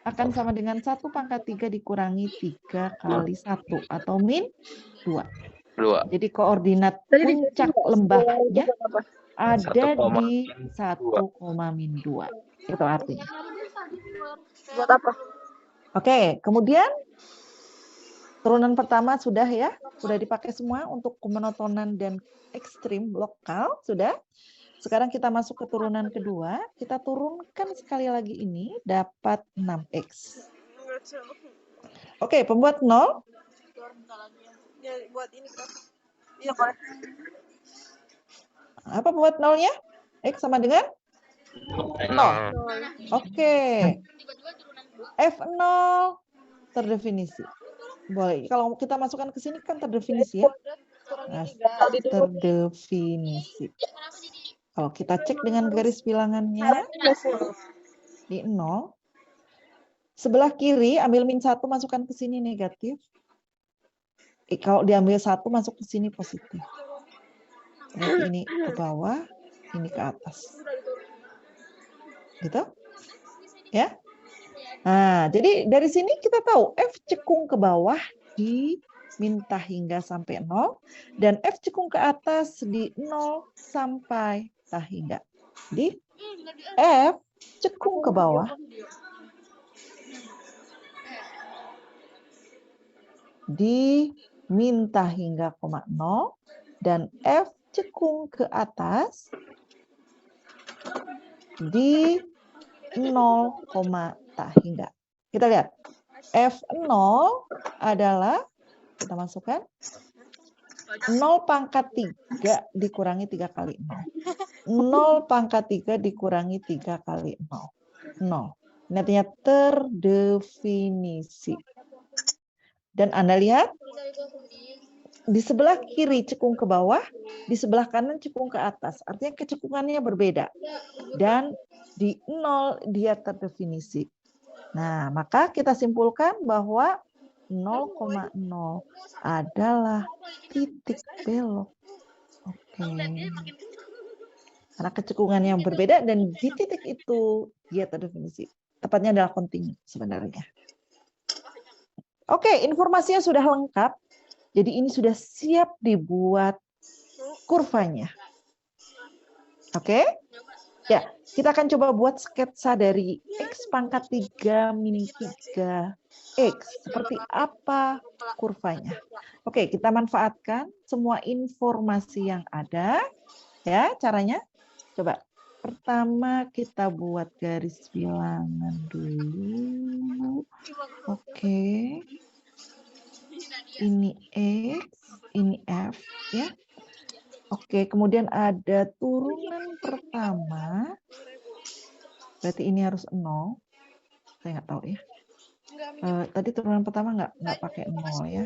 akan sama dengan 1 pangkat 3 dikurangi 3 kali 1 atau min 2. Jadi koordinat puncak lembahnya ada di 1,-2. Itu artinya. Buat apa? Oke, kemudian turunan pertama sudah ya, sudah dipakai semua untuk monotonan dan ekstrim lokal, sudah. Sekarang kita masuk ke turunan kedua, kita turunkan sekali lagi ini, dapat 6X. Oke, pembuat 0. Ya, buat ini kan. Iya, Pak. Apa pembuat 0-nya? X sama dengan 0. Oke. F0 terdefinisi. Boleh. Kalau kita masukkan ke sini kan terdefinisi ya. Nah, terdefinisi. Kalau kita cek dengan garis bilangannya di 0. Sebelah kiri ambil min 1 masukkan ke sini negatif. Kalau diambil 1 masuk ke sini positif. Berarti ini ke bawah, ini ke atas. Gitu? Ya. Nah, jadi dari sini kita tahu F cekung ke bawah diminta hingga sampai 0 dan F cekung ke atas di 0 sampai tak hingga. Jadi F cekung ke bawah diminta hingga 0 dan F cekung ke atas di 0, tak hingga. Kita lihat. F0 adalah, kita masukkan, 0 pangkat 3 dikurangi 3 kali 0. 0 pangkat 3 dikurangi 3 kali 0. 0. Ini artinya terdefinisi. Dan Anda lihat, di sebelah kiri cekung ke bawah, di sebelah kanan cekung ke atas. Artinya kecekungannya berbeda. Dan di 0 dia terdefinisi. Nah, maka kita simpulkan bahwa 0,0 adalah titik belok. Oke. Karena kecekungannya yang berbeda dan di titik itu dia terdefinisi. Tepatnya adalah kontinu sebenarnya. Oke, informasinya sudah lengkap. Jadi ini sudah siap dibuat kurvanya. Oke? Ya, kita akan coba buat sketsa dari X pangkat 3 min 3X. Seperti apa kurvanya. Oke, kita manfaatkan semua informasi yang ada. Ya, caranya. Coba. Pertama kita buat garis bilangan dulu. Oke. Ini X, ini F, ya. Oke, kemudian ada turunan pertama. Berarti ini harus 0. Saya nggak tahu ya. Tadi turunan pertama nggak pakai 0 ya.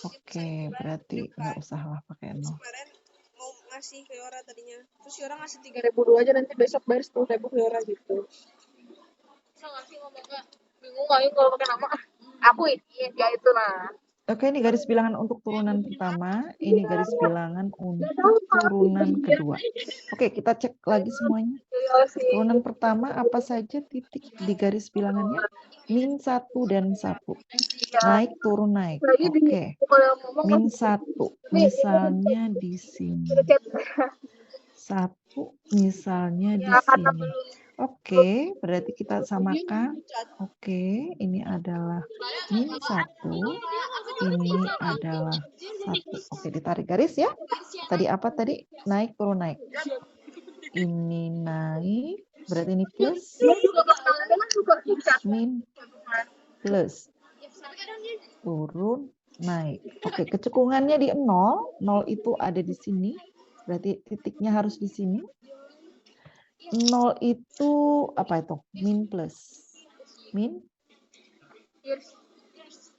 Oke, berarti nggak usah lah pakai 0. Kemarin mau ngasih ke Yora tadinya. Terus Yora ngasih 3.002 aja, nanti besok bayar 10.000 ke Yora gitu. Bisa nggak sih ngomongnya? Bingung nggak ini kalau pakai nama? Aku ini, ya itu nah. Oke, ini garis bilangan untuk turunan pertama. Ini garis bilangan untuk turunan kedua. Oke, kita cek lagi semuanya. Turunan pertama apa saja titik di garis bilangannya? Min 1 dan 1. Naik, turun, naik. Oke. Min 1. Misalnya di sini. 1 misalnya di sini. Oke, berarti kita samakan. Oke, ini adalah min 1. Ini adalah 1. Oke, ditarik garis ya. Tadi apa tadi? Naik, turun, naik. Ini naik, berarti ini plus. Min, plus. Turun, naik. Oke, kecekungannya di 0. 0 itu ada di sini. Berarti titiknya harus di sini. 0 itu apa itu? Min plus. Min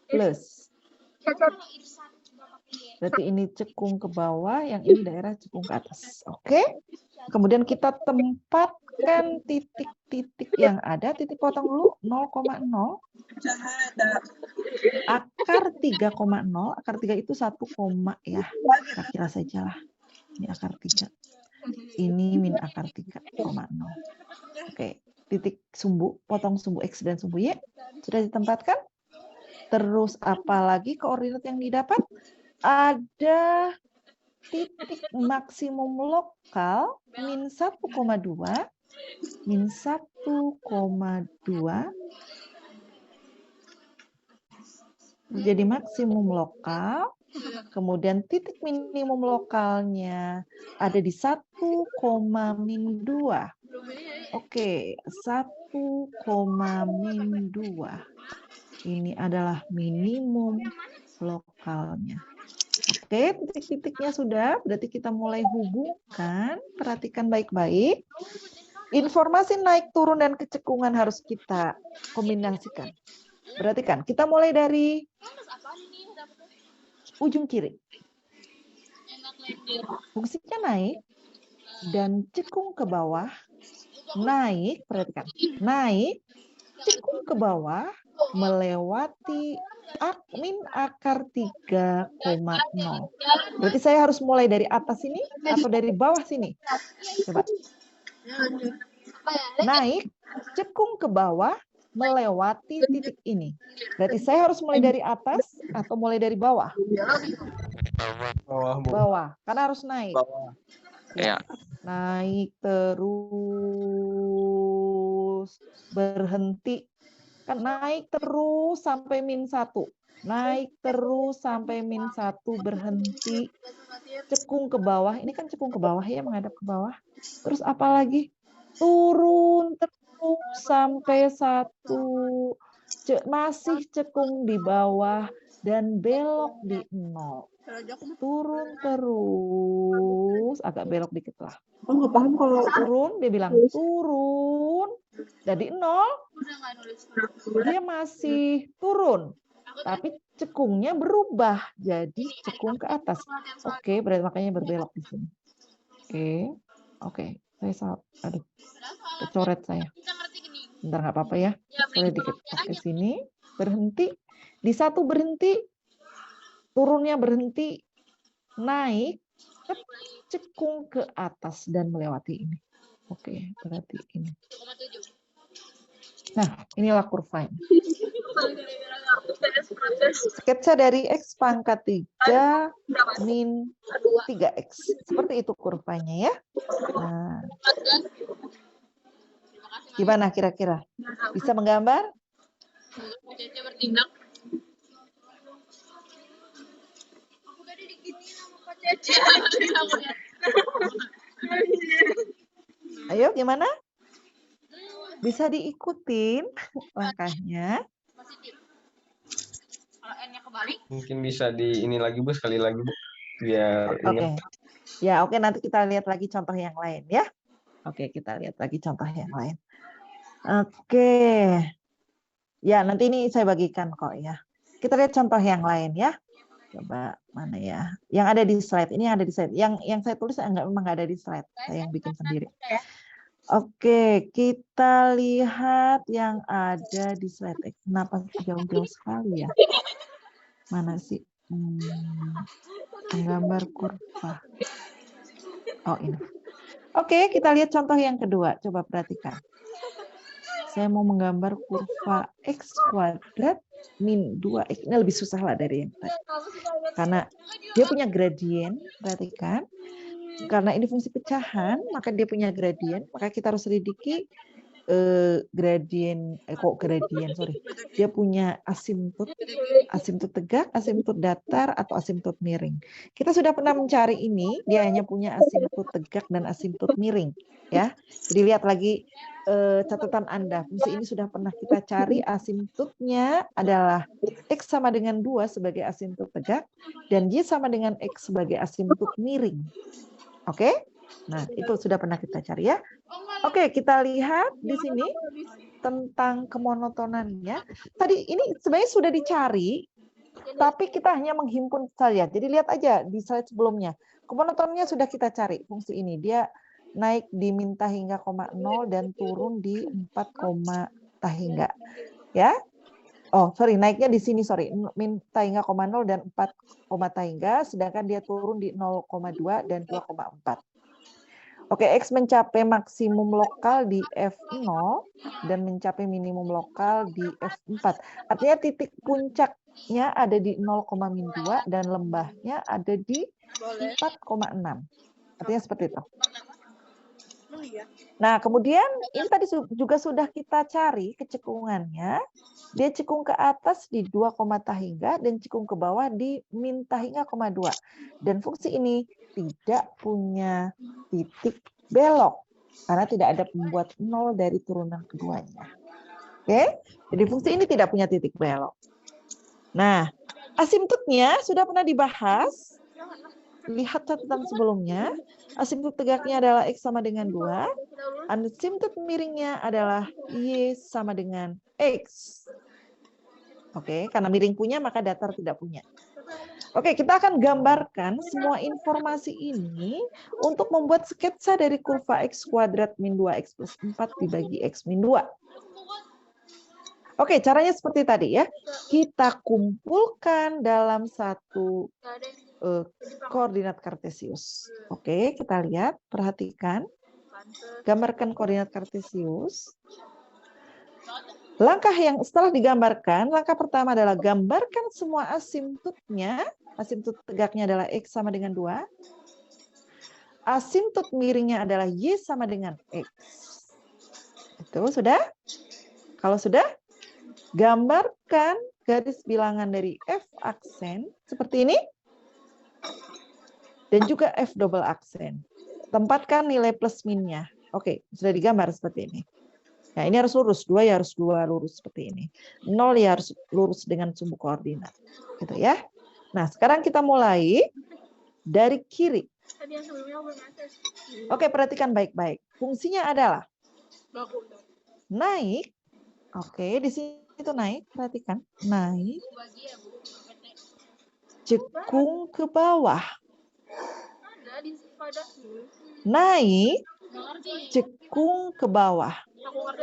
plus. Berarti ini cekung ke bawah, yang ini daerah cekung ke atas. Oke? Kemudian kita tempatkan titik-titik yang ada. Titik potong dulu 0,0. Akar 3,0. Akar 3 itu 1, ya. Kira-kira saja lah. Ini akar 3. Ini min akar 3,0. Oke, titik sumbu, potong sumbu X dan sumbu Y sudah ditempatkan. Terus apa lagi koordinat yang didapat? Ada titik maksimum lokal min 1,2, min 1,2 jadi maksimum lokal. Kemudian titik minimum lokalnya ada di 1,-2. Oke, 1,-2. Ini adalah minimum lokalnya. Oke, titik-titiknya sudah. Berarti kita mulai hubungkan. Perhatikan baik-baik. Informasi naik, turun, dan kecekungan harus kita kombinasikan. Perhatikan, kita mulai dari ujung kiri. Fungsinya naik dan cekung ke bawah. Naik, perhatikan. Naik, cekung ke bawah, melewati min akar 3,0. Berarti saya harus mulai dari atas sini atau dari bawah sini? Coba. Naik, cekung ke bawah, melewati titik ini. Berarti saya harus mulai dari atas atau mulai dari bawah? Bawah, Bu. Bawah, karena harus naik. Bawah. Ya. Naik terus, berhenti. Kan naik terus sampai -1. Naik terus sampai -1, berhenti. Cekung ke bawah. Ini kan cekung ke bawah ya, menghadap ke bawah. Terus apa lagi? Turun terus sampai 1. Masih cekung di bawah dan belok di 0. Turun terus, agak belok dikit lah. Nggak paham kalau Turun, dia bilang turun. Jadi 0, dia masih turun. Tapi cekungnya berubah jadi cekung ke atas. Oke, berarti makanya berbelok di sini. Oke. Saya salah. Aduh, kecoret saya. Bentar, nggak apa-apa ya. Boleh dikit. Oke, sini. Berhenti. Di 1 berhenti. Turunnya berhenti. Naik. Cekung ke atas dan melewati ini. Oke, berarti ini. Nah, inilah kurva ini. Sketsa dari X pangkat 3 min 3X. Seperti itu kurvanya ya. Nah, gimana kira-kira? Bisa menggambar? Ayo, gimana? Bisa diikutin langkahnya. Mungkin bisa di ini lagi, Bu, sekali lagi, Bu. Biar Oke. ingat. Ya, oke, nanti kita lihat lagi contoh yang lain ya. Oke, kita lihat lagi contoh yang lain. Oke. Ya, nanti ini saya bagikan kok ya. Kita lihat contoh yang lain ya. Coba mana ya? Yang ada di slide. Ini yang ada di slide. Yang saya tulis memang nggak ada di slide. Saya yang bikin sendiri. Oke, kita lihat yang ada di slide. Kenapa jauh-jauh sekali ya? Mana sih? Menggambar kurva. Oh, ini. Oke, kita lihat contoh yang kedua. Coba perhatikan. Saya mau menggambar kurva X kuadrat min 2X. Ini lebih susah lah dari yang tadi. Karena dia punya gradien, perhatikan. Karena ini fungsi pecahan, maka dia punya gradien. Maka kita harus selidiki gradien, dia punya asimptot tegak, asimptot datar, atau asimptot miring. Kita sudah pernah mencari ini, dia hanya punya asimptot tegak dan asimptot miring. Ya, jadi lihat lagi catatan Anda. Fungsi ini sudah pernah kita cari, asimptotnya adalah X sama dengan 2 sebagai asimptot tegak, dan Y sama dengan X sebagai asimptot miring. Oke? Nah, itu sudah pernah kita cari ya. Oke, kita lihat di sini tentang kemonotonannya. Tadi ini sebenarnya sudah dicari, tapi kita hanya menghimpun saja. Jadi lihat aja di slide sebelumnya. Kemonotonannya sudah kita cari fungsi ini. Dia naik di min tahingga, 0 dan turun di 4, tahingga. Ya. Oh, sorry, naiknya di sini, sorry. Min tahingga, 0 dan 4, tahingga, sedangkan dia turun di 0,2 dan 2,4. Oke, X mencapai maksimum lokal di F0 dan mencapai minimum lokal di F4. Artinya titik puncaknya ada di 0,2 dan lembahnya ada di 4,6. Artinya seperti itu. Nah, kemudian ini tadi juga sudah kita cari kecekungannya. Dia cekung ke atas di 2, tahingga dan cekung ke bawah di min tahingga, 2. Dan fungsi ini tidak punya titik belok karena tidak ada pembuat 0 dari turunan keduanya. Oke? Jadi fungsi ini tidak punya titik belok. Nah, asimptotnya sudah pernah dibahas. Lihat catatan sebelumnya. Asimptot tegaknya adalah X sama dengan 2. Asimptot miringnya adalah Y sama dengan X. Oke, karena miring punya maka datar tidak punya. Oke, kita akan gambarkan semua informasi ini untuk membuat sketsa dari kurva X kuadrat min 2X plus 4 dibagi X min 2. Oke, caranya seperti tadi ya. Kita kumpulkan dalam satu koordinat kartesius. Oke, kita lihat, perhatikan. Gambarkan koordinat kartesius. Langkah yang setelah digambarkan, langkah pertama adalah gambarkan semua asimptotnya. Asimptot tegaknya adalah X sama dengan 2. Asimptot miringnya adalah Y sama dengan X. Itu sudah? Kalau sudah, gambarkan garis bilangan dari F aksen seperti ini. Dan juga F double aksen. Tempatkan nilai plus minnya. Oke, sudah digambar seperti ini. Nah, ini harus lurus. 2 ya harus 2 lurus seperti ini. 0 ya harus lurus dengan sumbu koordinat. Gitu ya. Nah, sekarang kita mulai dari kiri. Oke, perhatikan baik-baik. Fungsinya adalah naik. Oke, di sini itu naik. Perhatikan. Naik. Cekung ke bawah. Naik. Cekung ke bawah.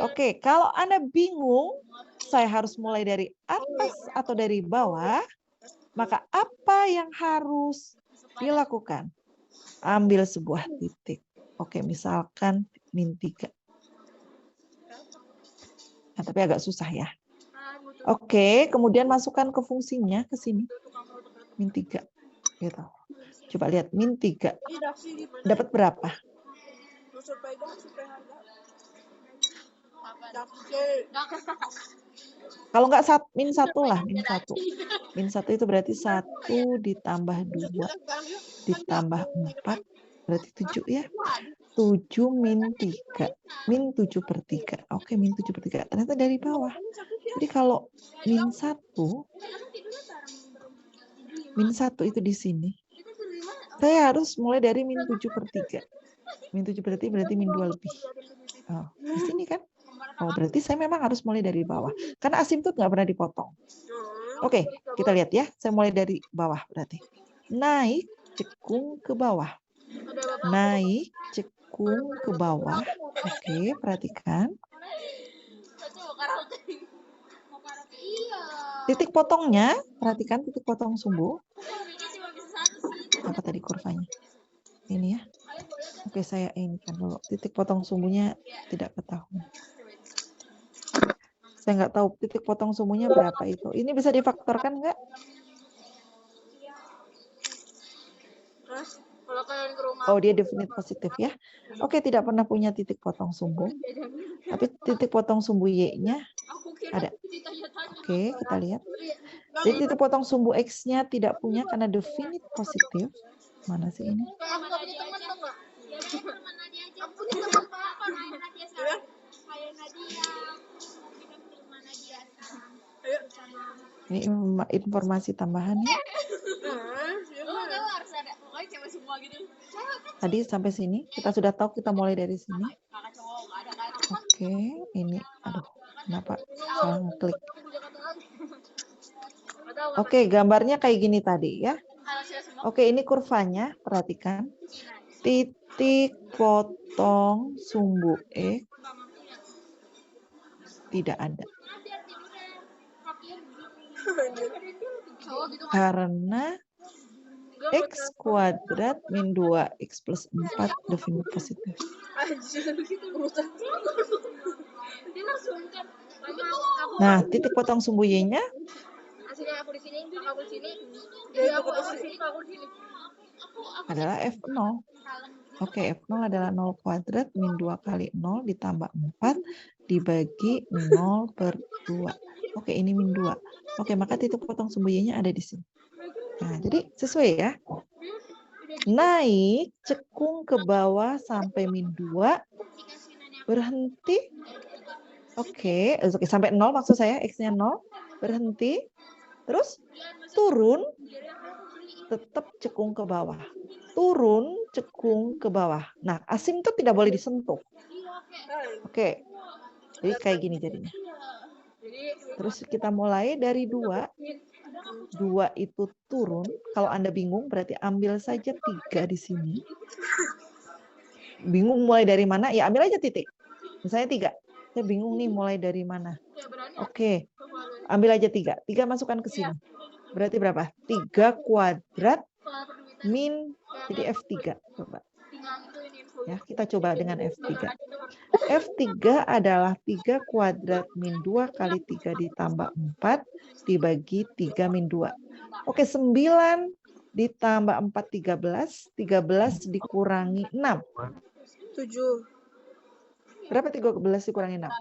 Oke, kalau Anda bingung, saya harus mulai dari atas atau dari bawah, maka apa yang harus dilakukan? Ambil sebuah titik. Oke, misalkan -3. Nah, tapi agak susah ya. Oke, kemudian masukkan ke fungsinya ke sini. -3. Gitu. Coba lihat -3. Dapat berapa? Kalau nggak -1 lah, -1. -1 itu berarti 1 ditambah 2 ditambah 4 berarti 7 ya. 7 -3. -7/3. Oke, -7/3. Ternyata dari bawah. Jadi kalau -1 itu di sini. Saya harus mulai dari -7/3. -7/3 berarti -2 lebih. Oh, di sini kan? Oh, berarti saya memang harus mulai dari bawah. Karena asimptot nggak pernah dipotong. Oke, kita lihat ya. Saya mulai dari bawah berarti. Naik, cekung ke bawah. Naik, cekung ke bawah. Oke, perhatikan. Titik potongnya, perhatikan titik potong sumbu. Apa tadi kurvanya? Ini ya. Oke, saya ini kan dulu. Titik potong sumbunya tidak ketahuan. Saya nggak tahu titik potong sumbunya berapa itu. Ini bisa difaktorkan nggak? Oh, dia definite positif ya. Oke, tidak pernah punya titik potong sumbu. Tapi titik potong sumbu Y-nya ada. Oke, kita lihat. Jadi titik potong sumbu X-nya tidak punya karena definite positif. Mana sih ini? Ini informasi tambahan ya. Tadi sampai sini kita sudah tahu, kita mulai dari sini. Oke, ini aduh, kenapa salah ngeklik. Oke, gambarnya kayak gini tadi ya. Oke, ini kurvanya, perhatikan. Titik potong sumbu X tidak ada. Karena X kuadrat min 2X plus 4 definite positif. Nah, titik potong sumbu Y-nya adalah F0. Oke, F0 adalah 0 kuadrat min 2 kali 0 ditambah 4 dibagi 0/2. Oke, ini min 2. Oke, maka titik potong sumbu Y-nya ada di sini. Nah, jadi sesuai ya. Naik, cekung ke bawah sampai min 2. Berhenti. Oke, sampai 0 maksud saya, X-nya 0. Berhenti. Terus turun, tetap cekung ke bawah. Turun, cekung ke bawah. Nah, asimptot tidak boleh disentuh. Oke, jadi kayak gini jadinya. Terus kita mulai dari 2. 2 itu turun. Kalau Anda bingung, berarti ambil saja 3 di sini. Bingung mulai dari mana? Ya ambil aja titik. Misalnya 3. Saya bingung nih mulai dari mana. Ya berani. Oke, ambil aja 3. 3 masukkan ke sini. Berarti berapa? 3 kuadrat Kalau perduitan min, jadi F3. Coba. tinggal ituin info. Ya, kita coba dengan F3. Aja doang. F3 adalah 3 kuadrat min 2 kali 3 ditambah 4 dibagi 3 min 2. Oke, 9 ditambah 4, 13. 13 dikurangi 6. 7. Berapa 13 dikurangi 6?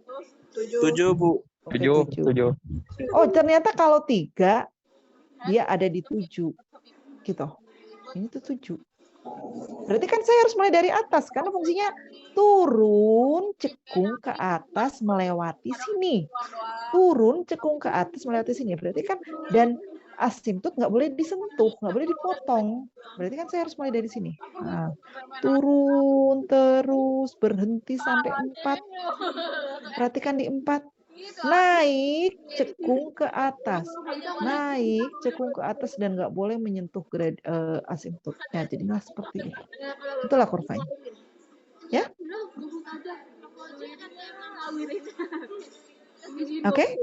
7. 7, Bu. Oke, 7. 7. Oh, ternyata kalau 3, dia ada di 7. Gitu. Ini tuh 7. Berarti kan saya harus mulai dari atas, karena fungsinya turun, cekung ke atas, melewati sini. Turun, cekung ke atas, melewati sini. Berarti kan, dan asimtot nggak boleh disentuh, nggak boleh dipotong. Berarti kan saya harus mulai dari sini. Nah, turun, terus, berhenti sampai 4. Perhatikan di 4. Naik, cekung ke atas. Naik, cekung ke atas, dan nggak boleh menyentuh asimtotnya. Jadinya seperti ini. Itulah kurvanya. Ya? Oke?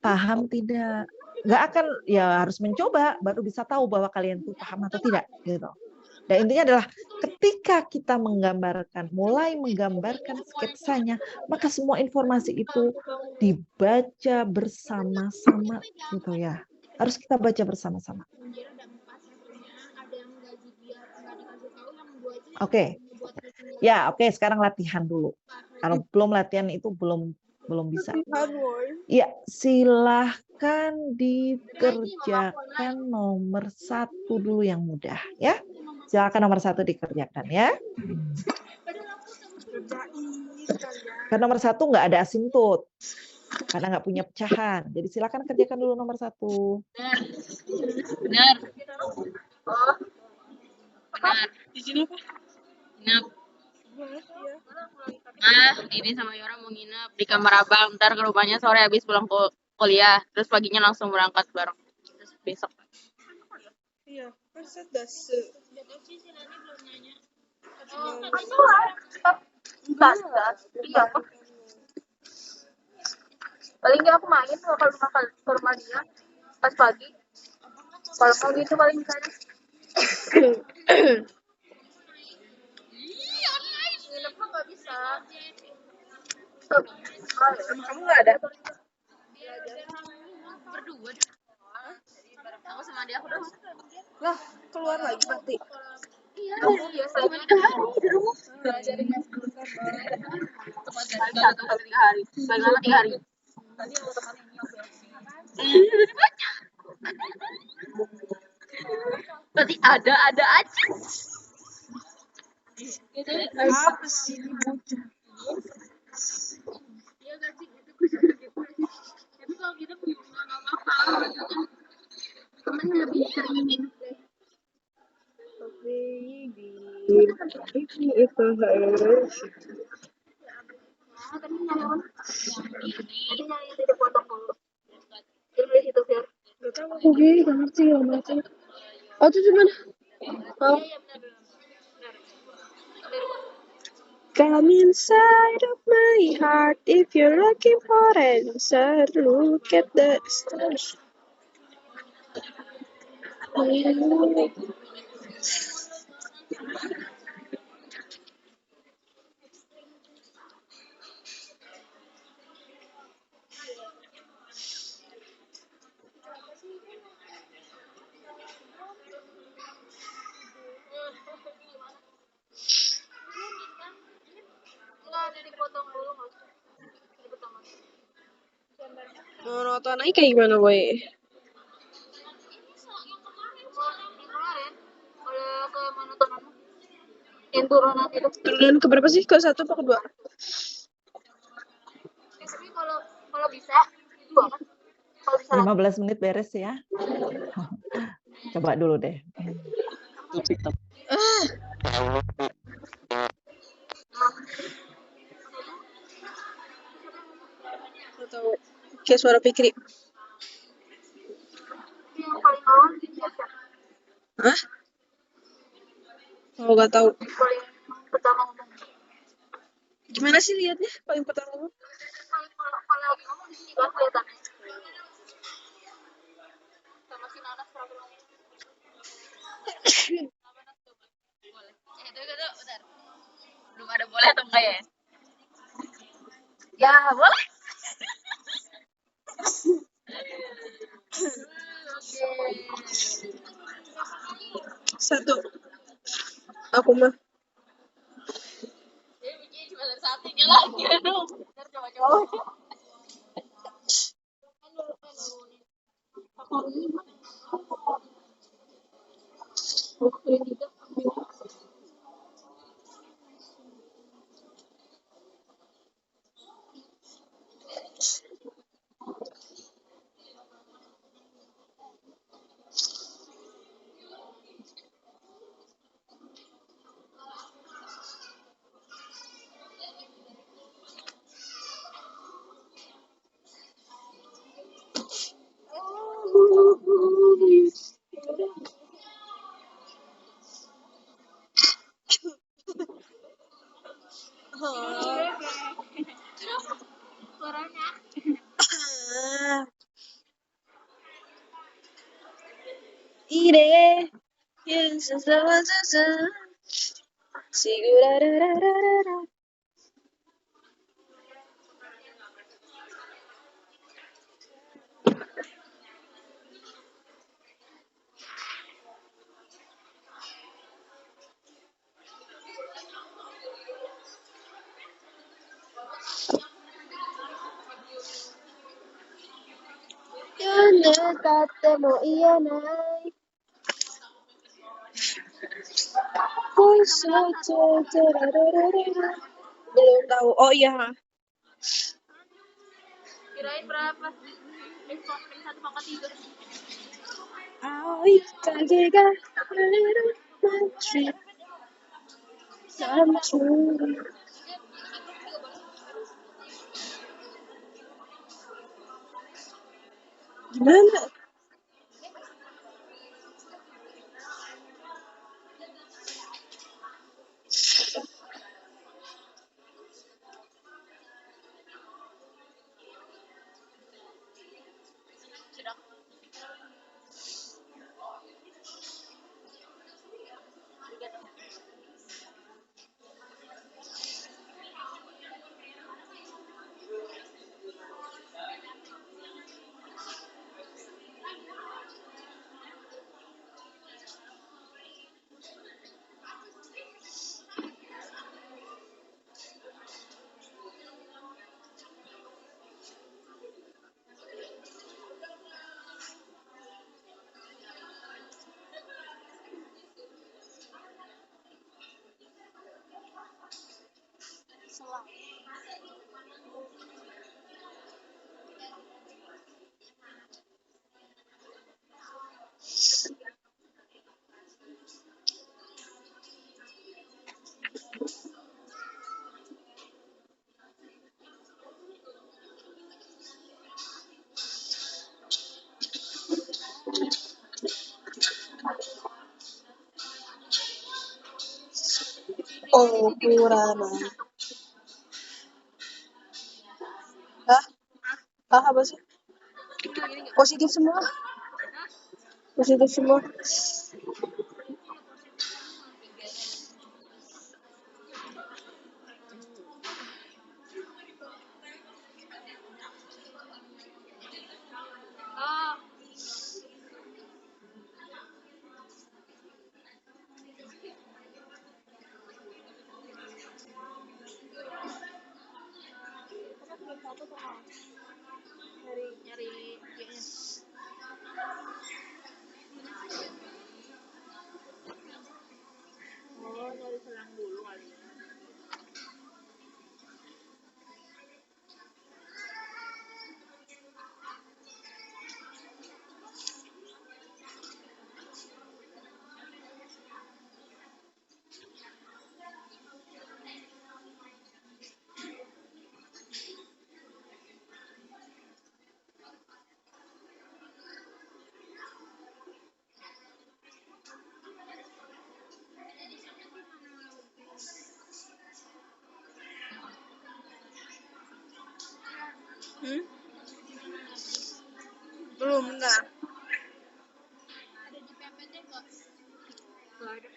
Paham tidak? Nggak akan, ya harus mencoba, baru bisa tahu bahwa kalian tuh paham atau tidak. Gitu. Dan intinya adalah ketika kita mulai menggambarkan sketsanya, maka semua informasi itu dibaca bersama-sama, gitu ya. Harus kita baca bersama-sama. Oke. Ya, oke, sekarang latihan dulu. Kalau belum latihan itu belum bisa. Ya, silahkan dikerjakan nomor 1 dulu yang mudah, ya. Silakan nomor 1 dikerjakan ya. Karena nomor 1 nggak ada asimtot. Karena nggak punya pecahan. Jadi silakan kerjakan dulu nomor 1. Benar. Oh. Benar. Di sini apa? Nginep. Nah, ini sama Yora mau nginep di kamar abang. Ntar ke rumahnya sore habis pulang kuliah. Terus paginya langsung berangkat bareng. Terus besok. Iya, kan saya dase. Iya. Paling nggak aku main ke rumah dia pas pagi. Kalau mau gitu paling misalnya. Nginep mah nggak bisa. Sama kamu nggak ada? Berdua. Aku sama dia aku udah. Lah, keluar lagi berarti. Iya, biasanya 3 hari di rumah. Belajarin yang sebentar. Satu sampai 3 hari. Paling lama 3 hari. Tadi aku teman ini aku baca. Berarti ada aja. Apa sih ini bocah? Iya kan sih itu gue juga gitu. Tapi kalau kita punya nggak apa-apa. Temen lebih sering. Baby, ini itu harus. Tadi nyari titik potong dulu. Dari situ Fir. Gak tahu aku gak ngerti ya macam. Oh itu gimana? Oh. Come inside of my heart if you're looking for an answer. Look at the stars. Enggak, dipotong dulu Mas. Dipotong. Monoton aja kayak gimana boy? Yang kemarin udah ke monotonan. Yang turunan itu. Turunan ke berapa sih? Ke 1 apa ke 2? Tapi kalau bisa 2 kan. Kalau bisa 15 menit beres ya. Coba dulu deh. Gak tahu. Kayak suara Fikri. yang paling bawah siapa? Hah? Oh gak tahu. Paling pertama ngomong. Gimana? Gimana sih lihatnya paling pertama? Kalau lagi ngomong di sini kan kelihatannya. Sama si Nanas berapa lama? Boleh. Itu, bentar. Belum ada boleh atau enggak ya? Ya, boleh. Satu. Aku mah. Dia bikin cuma satunya lagi. Ntar coba-coba. Suaranya. Ire. Yes, Sigurarararara. Yone tate mo iyanai. Belum tahu. Oh iya. Kirain berapa? Satu pangkat 3. Ai kagega. Sama curi. Gimana? Oh, Kurana. Hah? Hah, apa sih? Positif semua. Positif semua. Nyari nyari selang dulu kali. Hmm? Belum, bentar. Nggak ada.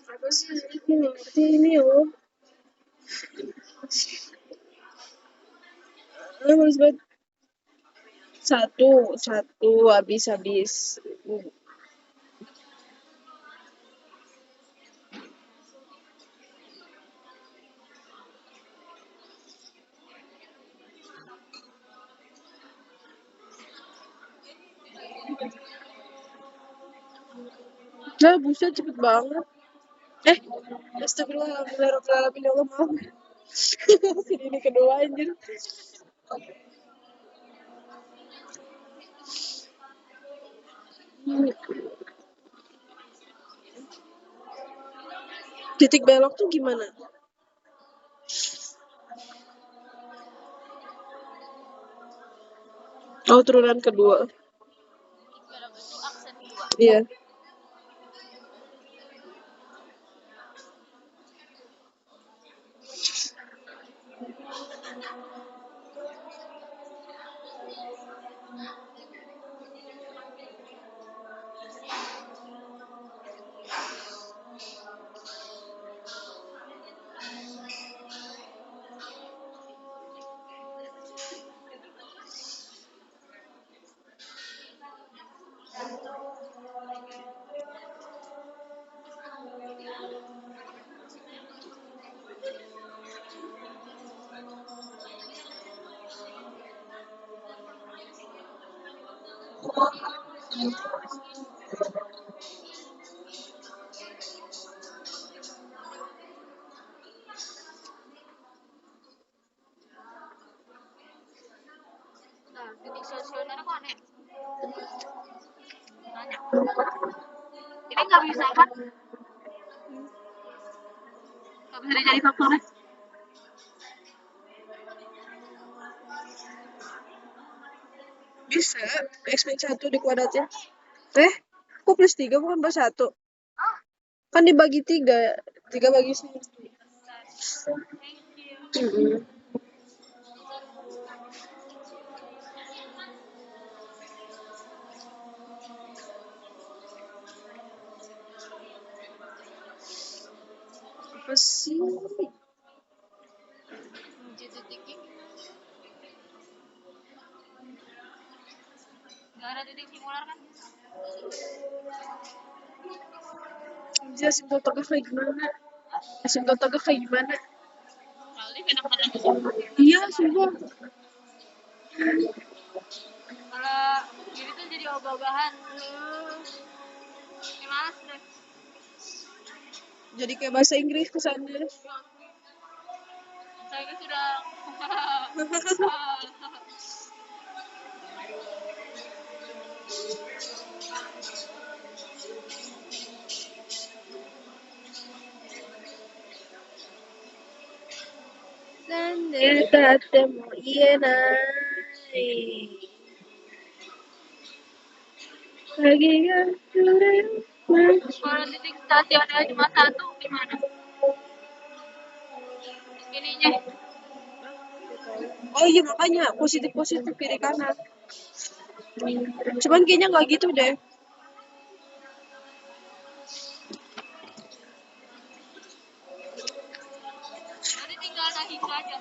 Apa sih? Aku nggak ngerti ini loh. Males banget. Satu, habis. Nah, buset cepet banget. Astagfirullahaladzim, ya Allah, maaf. Ini kedua anjir. Titik belok tuh gimana? Oh, turunan kedua. Iya. Nah, titik stasioner kok aneh? Nanya. Ini nggak bisa kan? Nggak bisa dijadi faktornya. Bisa. X-1 dikuadratin. Kok plus 3 bukan plus 1? Kan dibagi 3. 3 bagi 1. Apa sih? Titik nggak ada titik singular kan? Anjir, asimtotonya kayak gimana? Asimtotonya kayak gimana? Kali enak-enak. Iya, sumpah. Kalau gini tuh jadi ogah-ogahan. Ini males deh. Jadi kayak bahasa Inggris kesannya. Saya kan sudah Tatemo ienai. Lagi kan kalau titik stasionnya cuma satu gimana? Ininya Oh iya, makanya positif kiri kanan. Cuman kayaknya nggak gitu deh. nanti tinggal Nahika aja.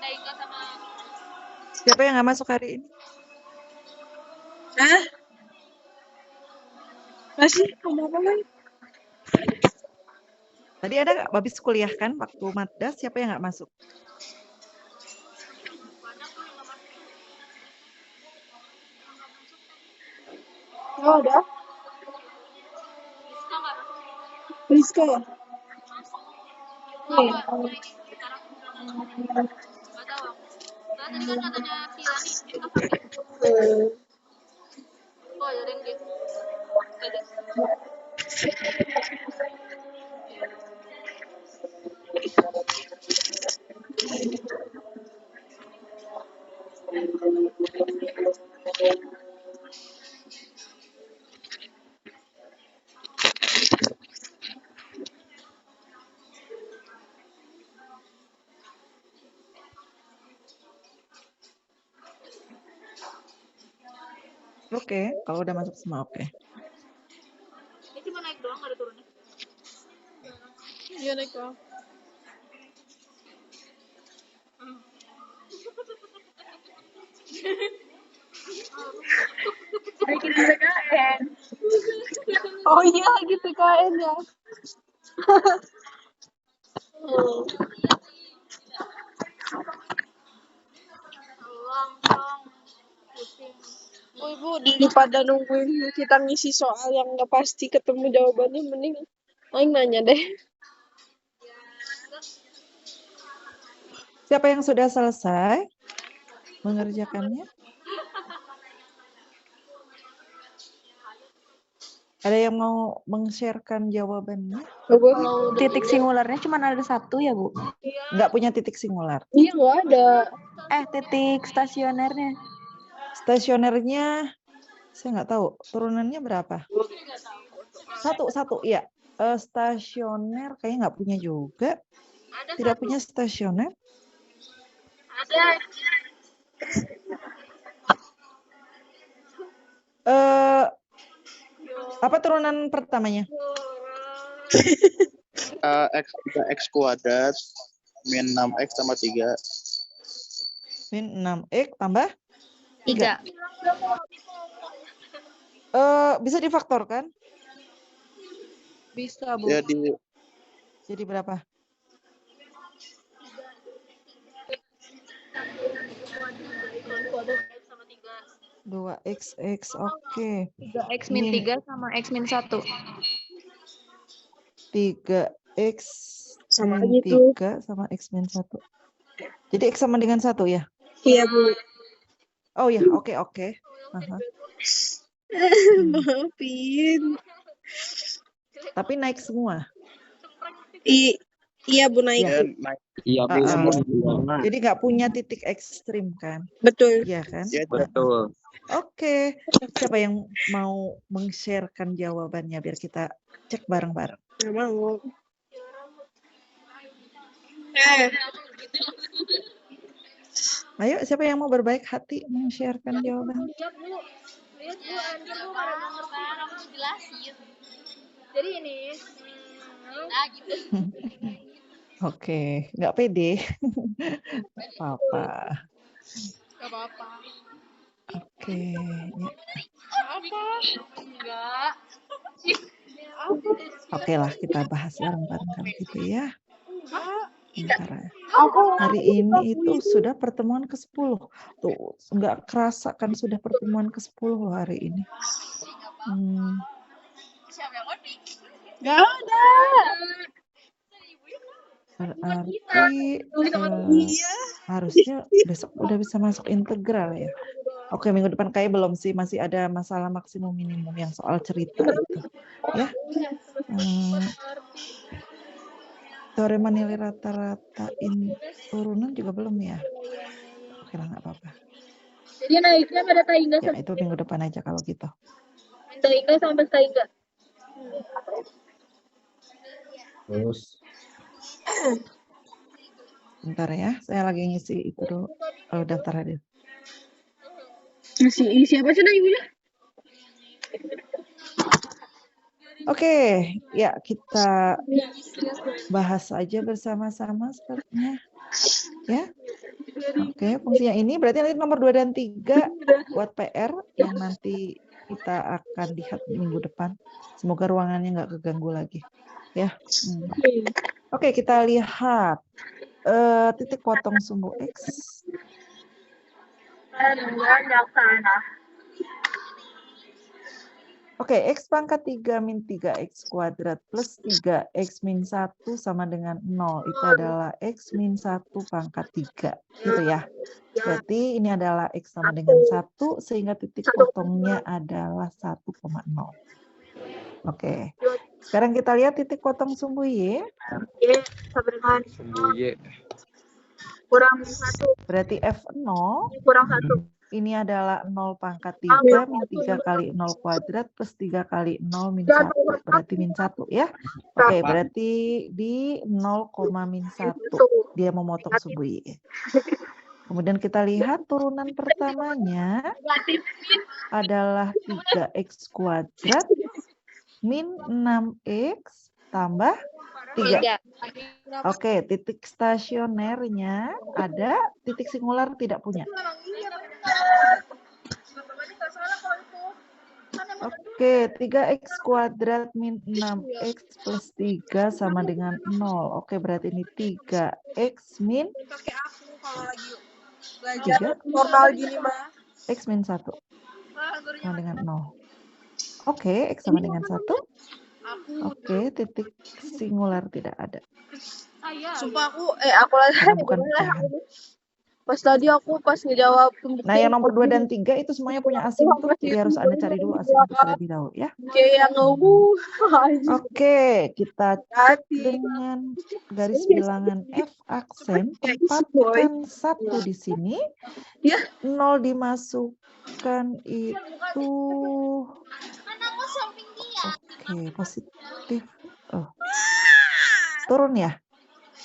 Nahika sama Siapa yang nggak masuk hari ini? Hah? Masih ngomong apa lagi? Tadi ada nggak Babis kuliah kan waktu Madda? Siapa yang nggak masuk? Oh, ada. Rizka nggak masuk. Rizka ya? Nggak ini sekarang nggak tahu aku. Nah, tadi kan katanya si Lani Rizka sakit. Oh ya Rengge. Tadi. Oke, kalau udah masuk semua oke. Ini cuma naik doang, nggak ada turunnya. Iya naik doang. Bikin PKN. Oh iya lagi PKN ya. Tolong, tolong. Pusing. Oh, Ibu, daripada nungguin kita ngisi soal yang nggak pasti ketemu jawabannya, mending Aing nanya deh. Siapa yang sudah selesai mengerjakannya? Ada yang mau meng-sharekan jawabannya? Coba. Titik singularnya cuma ada satu ya, Bu? Nggak punya titik singular. Iya nggak ada. Titik stasionernya. Stasionernya, saya nggak tahu. Turunannya berapa? Satu, iya. Stasioner kayaknya nggak punya juga. Tidak punya stasioner. Ada. Apa turunan pertamanya? X 3x kuadrat min 6x tambah 3. Min 6x tambah 3. Bisa difaktorkan? Bisa, Bu. Jadi berapa? Sama 3. 2xx, oke. 3x min 3 sama x min 1. 3x Sama min gitu. 3 sama x min 1. Jadi x sama dengan 1 ya? Iya, Bu. Oh ya, oke. Aha. Maafin. Tapi naik semua. Iya, Bu, naik. Ya. Iya, Jadi nggak punya titik ekstrim kan? Betul. Iya kan? Ya, betul. Oke. Siapa yang mau meng-sharekan jawabannya biar kita cek bareng-bareng? Nggak mau. Ayo, siapa yang mau berbaik hati meng-sharekan jawaban? Lihat, Bu. Lihat, Bu. Anjir, Bu. Pada nggak ngerti. Aku jelasin. Jadi ini. Nah, gitu. Oke, nggak pede. Apa-apa. Nggak apa-apa. Oke, ya. Apa? Enggak. Oke lah, kita bahas bareng-bareng kalau gitu ya. Bentar ya. Aku Hari ini itu sudah pertemuan ke-10. Tuh, nggak kerasa kan sudah pertemuan ke-10 loh hari ini. Siapa yang unik? nggak ada. Berarti harusnya besok udah bisa masuk integral ya. Oke, minggu depan kayak belum sih, masih ada masalah maksimum minimum yang soal cerita itu. Ya. Teorema nilai rata-rata turunan juga belum ya. Oke lah, nggak apa-apa. Jadi naiknya pada taingga Ya, itu minggu depan aja kalau gitu. taingga sampai taingga. Terus. Bentar ya, saya lagi ngisi itu dulu daftar hadir. Isi apa sih ibunya? Oke, ya kita bahas aja bersama-sama sepertinya. Ya. Oke, fungsinya ini berarti nanti nomor 2 dan 3 buat PR yang nanti kita akan lihat minggu depan. Semoga ruangannya nggak keganggu lagi. Ya. Oke, kita lihat titik potong sumbu X. Oke, X pangkat 3 min 3X kuadrat plus 3X min 1 sama dengan 0. Itu adalah X min 1 pangkat 3. Gitu ya. Berarti ini adalah X sama dengan 1, sehingga titik potongnya adalah 1,0. Oke. Sekarang kita lihat titik potong sumbu Y. Y sama dengan Sumbu Y. kurang 1. Berarti F0. Kurang 1. Ini adalah 0 pangkat 3 min 3 kali 0 kuadrat plus 3 kali 0 min 1. Berarti min 1 ya. Oke, berarti di 0, min 1. Dia memotong sumbu Y. Kemudian kita lihat turunan pertamanya adalah 3x kuadrat min 6x tambah 3. Oke, titik stasionernya ada, titik singular tidak punya. Oke, 3x kuadrat min 6x plus 3 sama dengan 0. Oke, berarti ini 3x min Pakai aku kalau lagi belajar 3 normal gini mah. x min 1 sama dengan 0. Oke, x sama dengan 1. Oke, titik singular tidak ada. Sumpah aku lagi Karena bukan pecahan. pas tadi aku pas ngejawab Nah, yang nomor 2 dan 3 itu semuanya punya asimptot, jadi harus Anda cari dulu asimptot terlebih dahulu ya. kayak yang Oke, kita cek dengan garis bilangan F aksen, tempatkan 1 di sini, 0 dimasukkan itu, oke, positif, turun ya?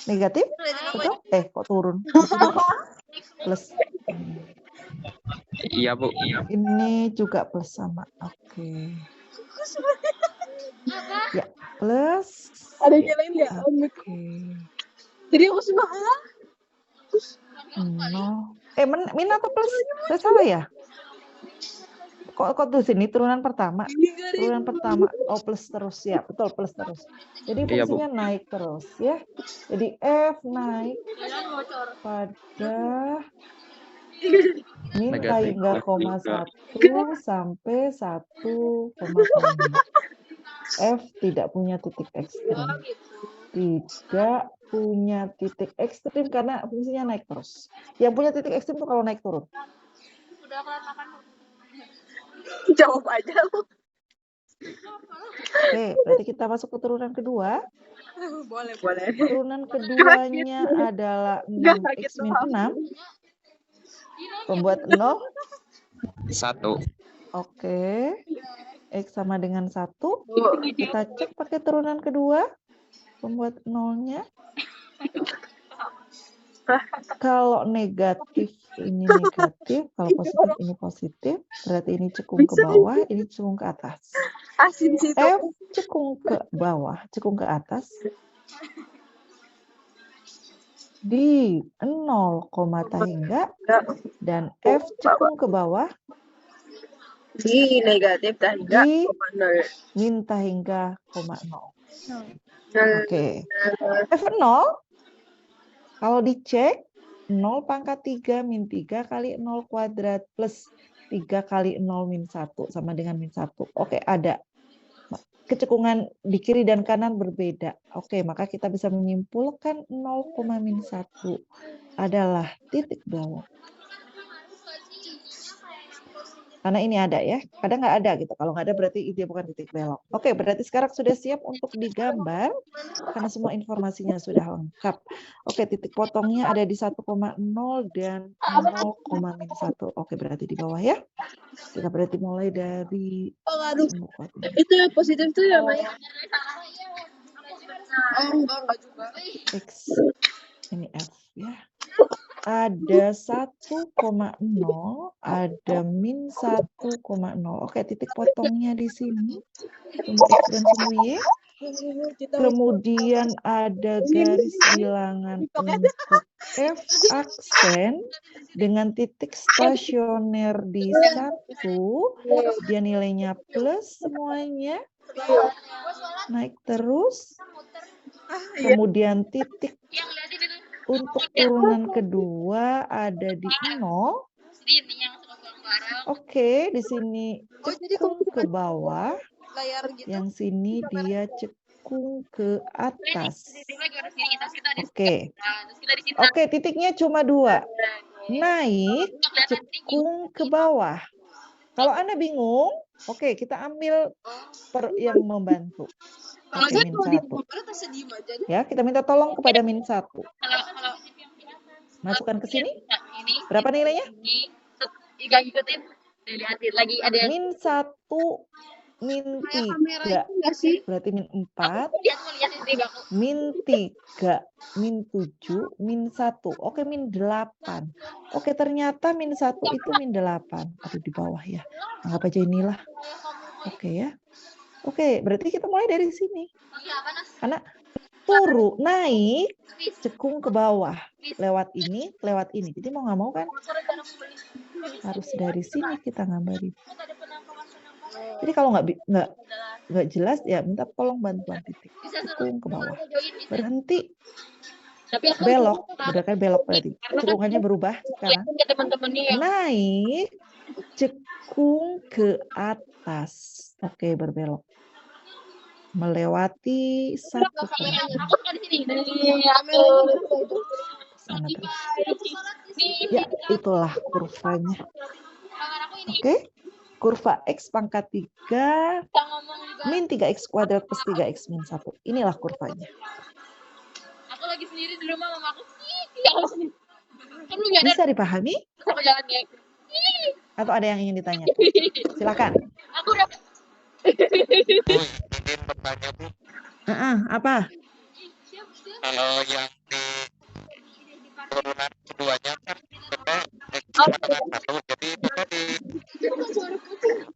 Negatif? Betul? Kok turun? Plus. Iya, Bu. Ini juga plus sama. Oke. Ya, plus. ada yang lain nggak? Oke. Jadi aku suka 0. Min atau plus? Saya salah ya? Kok tuh sini turunan pertama? Turunan pertama. Oh, plus terus ya. Betul, plus terus. Jadi Iya, Bu. fungsinya naik terus ya. Jadi F naik pada min Negatif hingga plus koma 3. 1 sampai 1, F tidak punya titik ekstrim. Tidak punya titik ekstrim karena fungsinya naik terus. Yang punya titik ekstrim itu kalau naik turun. jawab aja lu. Oke, berarti kita masuk ke turunan kedua. boleh. Turunan keduanya adalah 6x min 6. Pembuat 0. 1. Oke. X sama dengan 1. Kita cek pakai turunan kedua. Pembuat 0-nya. Kalau negatif ini negatif, kalau positif ini positif, berarti ini cekung ke bawah, ini cekung ke atas. Asin sih itu. F cekung ke bawah, cekung ke atas. Di 0, hingga dan F cekung ke bawah Di negatif hingga di 0. min hingga 0. Oke. F0 kalau dicek 0 pangkat 3 min 3 kali 0 kuadrat plus 3 kali 0 min 1 sama dengan min 1. Oke, ada. Kecekungan di kiri dan kanan berbeda. Oke, maka kita bisa menyimpulkan 0, min 1 adalah titik bawah. Karena ini ada ya, kadang nggak ada gitu. Kalau nggak ada berarti dia bukan titik belok. Oke, berarti sekarang sudah siap untuk digambar karena semua informasinya sudah lengkap. Oke, titik potongnya ada di 1,0 dan 0, min 1. Oke, berarti di bawah ya. Kita berarti mulai dari Itu yang positif tuh yang mana? Enggak juga. X ini F ya. Ada 1,0, ada min 1,0. Oke, titik potongnya di sini. Sumbu X dan sumbu Y. Kemudian ada garis bilangan untuk F aksen dengan titik stasioner di 1. Dia nilainya plus semuanya. Naik terus. Kemudian titik untuk turunan kedua ada di 0. Oke, di sini cekung ke bawah. Yang sini dia cekung ke atas. Oke. Oke, titiknya cuma 2. Naik, cekung ke bawah. Kalau Anda bingung, oke, kita ambil yang membantu. Oke, min 1. Ya, kita minta tolong kepada min 1. Masukkan ke sini. Berapa nilainya? Min 1 min Kayak kamera 3, itu nggak sih? berarti min 4, Lihat istri aku. min 3, min 7, min 1. Oke, min 8. Oke, ternyata min 1 itu min 8. Aduh, di bawah ya. Anggap aja inilah. Oke ya. Oke, berarti kita mulai dari sini. Karena naik, cekung ke bawah. Lewat ini. Jadi mau nggak mau kan harus dari sini kita gambarin. Jadi kalau nggak jelas ya minta tolong bantuan titik. Cekung ke bawah. Berhenti. Belok. Benar kan belok berarti. Cekungannya berubah sekarang. Naik, cekung ke atas. Oke, berbelok. Melewati 1,6. Sana terus. Ya, itulah kurvanya. Oke. Kurva X pangkat 3 min 3X kuadrat plus 3X min 1. Inilah kurvanya. Aku lagi sendiri di rumah mama aku. Bisa dipahami? Atau ada yang ingin ditanya? Silakan. Aku udah Izin bertanya Bu, Apa? kalau yang di turunan keduanya kan Bapak X kuadrat 1, jadi Bapak di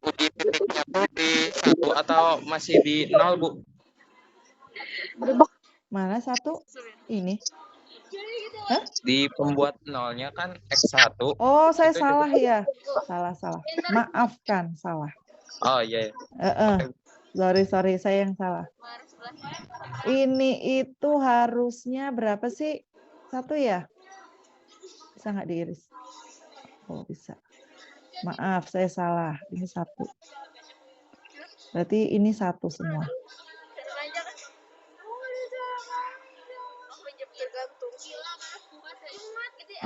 uji titiknya tuh di 1 atau masih di 0 Bu? Mana satu? Ini. Di pembuat nolnya kan X1. Oh, saya Itu salah ya. Salah. Maafkan, salah. Oh iya. Sorry, saya yang salah. Ini itu harusnya berapa sih? 1 ya? Bisa nggak diiris? Oh, bisa. Maaf, saya salah. Ini 1. Berarti ini 1 semua.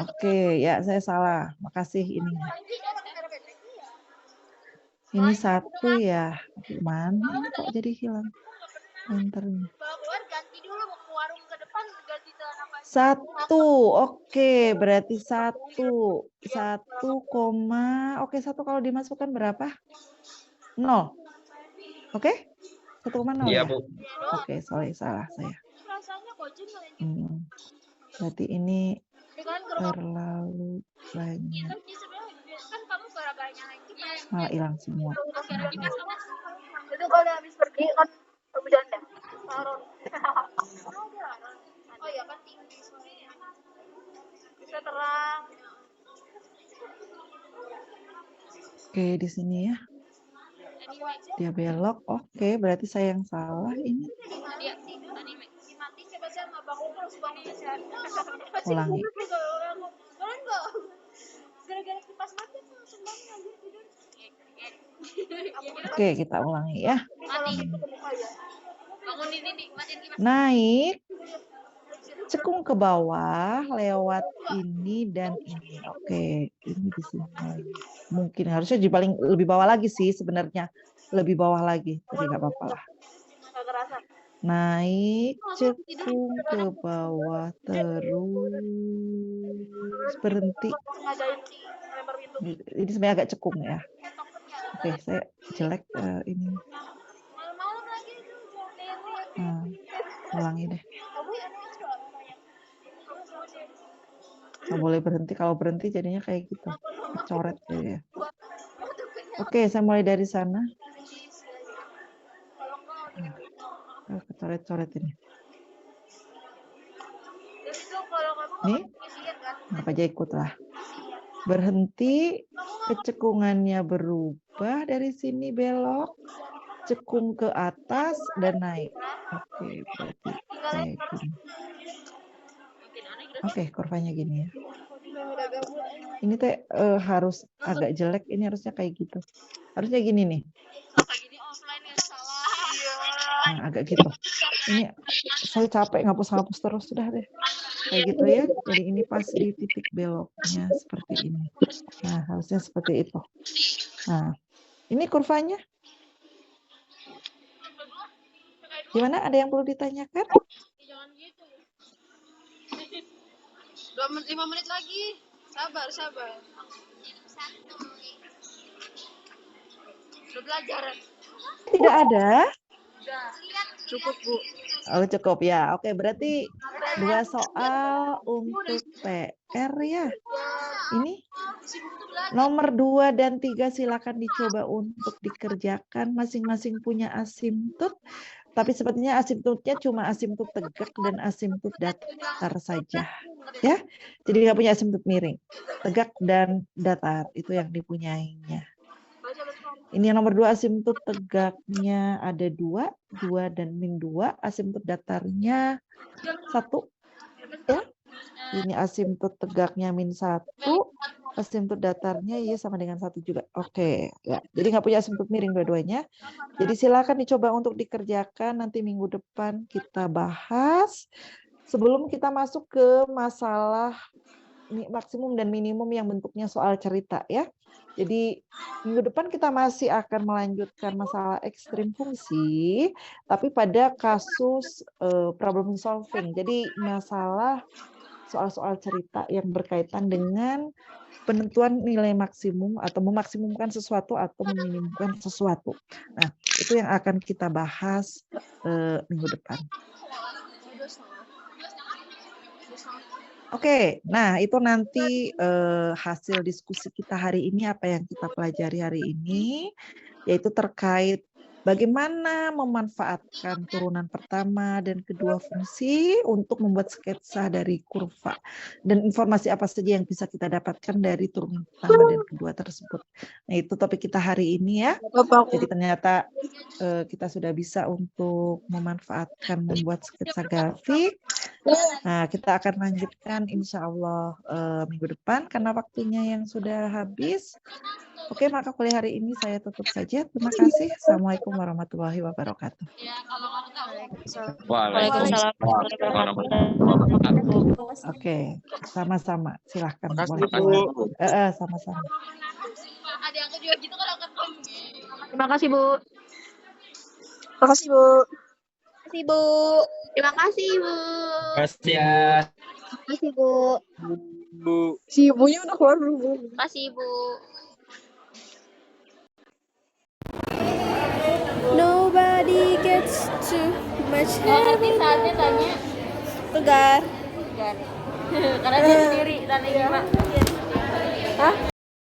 Oke, ya saya salah. Makasih ininya. Ini 1 ya. Mana ini kok jadi hilang pointernya? 1. Oke, berarti 1. 1, oke 1 kalau dimasukkan berapa? 0. Oke? 1,0 Iya ya? Bu. Oke, sorry, salah saya. Berarti ini terlalu banyak. Malah hilang semua. itu kalau habis pergi kan bercanda. Oh iya kan tinggi soalnya. Bisa terang. Oke, di sini ya. Dia belok. Oke, berarti saya yang salah ini. Ulangi. Oke, kita ulangi ya. Naik, cekung ke bawah lewat ini dan ini. Oke, ini di sini. Mungkin harusnya di paling lebih bawah lagi sih sebenarnya. Lebih bawah lagi, tapi nggak apa-apa lah. Naik, cekung ke bawah, terus berhenti. Ini sebenarnya agak cekung ya. Oke, saya jelek ini. Ulangi deh. Nggak boleh berhenti. Kalau berhenti jadinya kayak gitu. Coret ya. Oke, saya mulai dari sana. Coret-coret ini. Nih, apa aja ikut lah. Berhenti, kecekungannya berubah dari sini belok, cekung ke atas dan naik. Oke, berarti kayak gini. Oke, kurvanya gini ya. Ini teh harus agak jelek, ini harusnya kayak gitu. Harusnya gini nih. Nah, agak gitu. Ini saya capek ngapus-ngapus terus sudah deh. Kayak gitu ya. Jadi ini pas di titik beloknya seperti ini. Nah, harusnya seperti itu. Nah, ini kurvanya. Gimana? Ada yang perlu ditanyakan? 5 menit lagi. Sabar. Udah belajar. Tidak ada? Cukup, Bu. Oh, cukup ya. Oke, berarti 2 soal untuk PR ya. Ini nomor 2 dan 3 silakan dicoba untuk dikerjakan. Masing-masing punya asimptot. Tapi sepertinya asimptotnya cuma asimptot tegak dan asimptot datar saja. Ya, jadi nggak punya asimptot miring. Tegak dan datar itu yang dipunyainya. Ini yang nomor 2 asimptot tegaknya ada 2 dan min 2. Asimptot datarnya 1. Ya. Ini asimptot tegaknya min 1. Asimptot datarnya ya sama dengan 1 juga. Oke, ya. Jadi nggak punya asimptot miring dua-duanya. Jadi silakan dicoba untuk dikerjakan. Nanti minggu depan kita bahas. Sebelum kita masuk ke masalah maksimum dan minimum yang bentuknya soal cerita ya. Jadi minggu depan kita masih akan melanjutkan masalah ekstrim fungsi, tapi pada kasus problem solving. Jadi masalah soal-soal cerita yang berkaitan dengan penentuan nilai maksimum atau memaksimumkan sesuatu atau meminimumkan sesuatu. Nah, itu yang akan kita bahas minggu depan. Oke, nah itu nanti hasil diskusi kita hari ini, apa yang kita pelajari hari ini, yaitu terkait bagaimana memanfaatkan turunan pertama dan kedua fungsi untuk membuat sketsa dari kurva. Dan informasi apa saja yang bisa kita dapatkan dari turunan pertama dan kedua tersebut. Nah itu topik kita hari ini ya. Jadi ternyata kita sudah bisa untuk memanfaatkan membuat sketsa grafik. Nah kita akan lanjutkan insya Allah minggu depan karena waktunya yang sudah habis. Oke, maka kuliah hari ini saya tutup saja. Terima kasih. Assalamualaikum warahmatullahi wabarakatuh. Waalaikumsalam. Oke, sama-sama. Silahkan. Terima kasih, Bu. Sama-sama. Terima kasih, Bu. Makasih, Bu. Terima kasih, Bu. Terima kasih, Bu. Kasih ya. Terima kasih, Bu. Bu. Si ibunya udah keluar belum, Bu? Terima kasih, Bu. Nobody gets too much Nanti saatnya tanya. tegar. Karena dia sendiri, tanya gimana? Hah?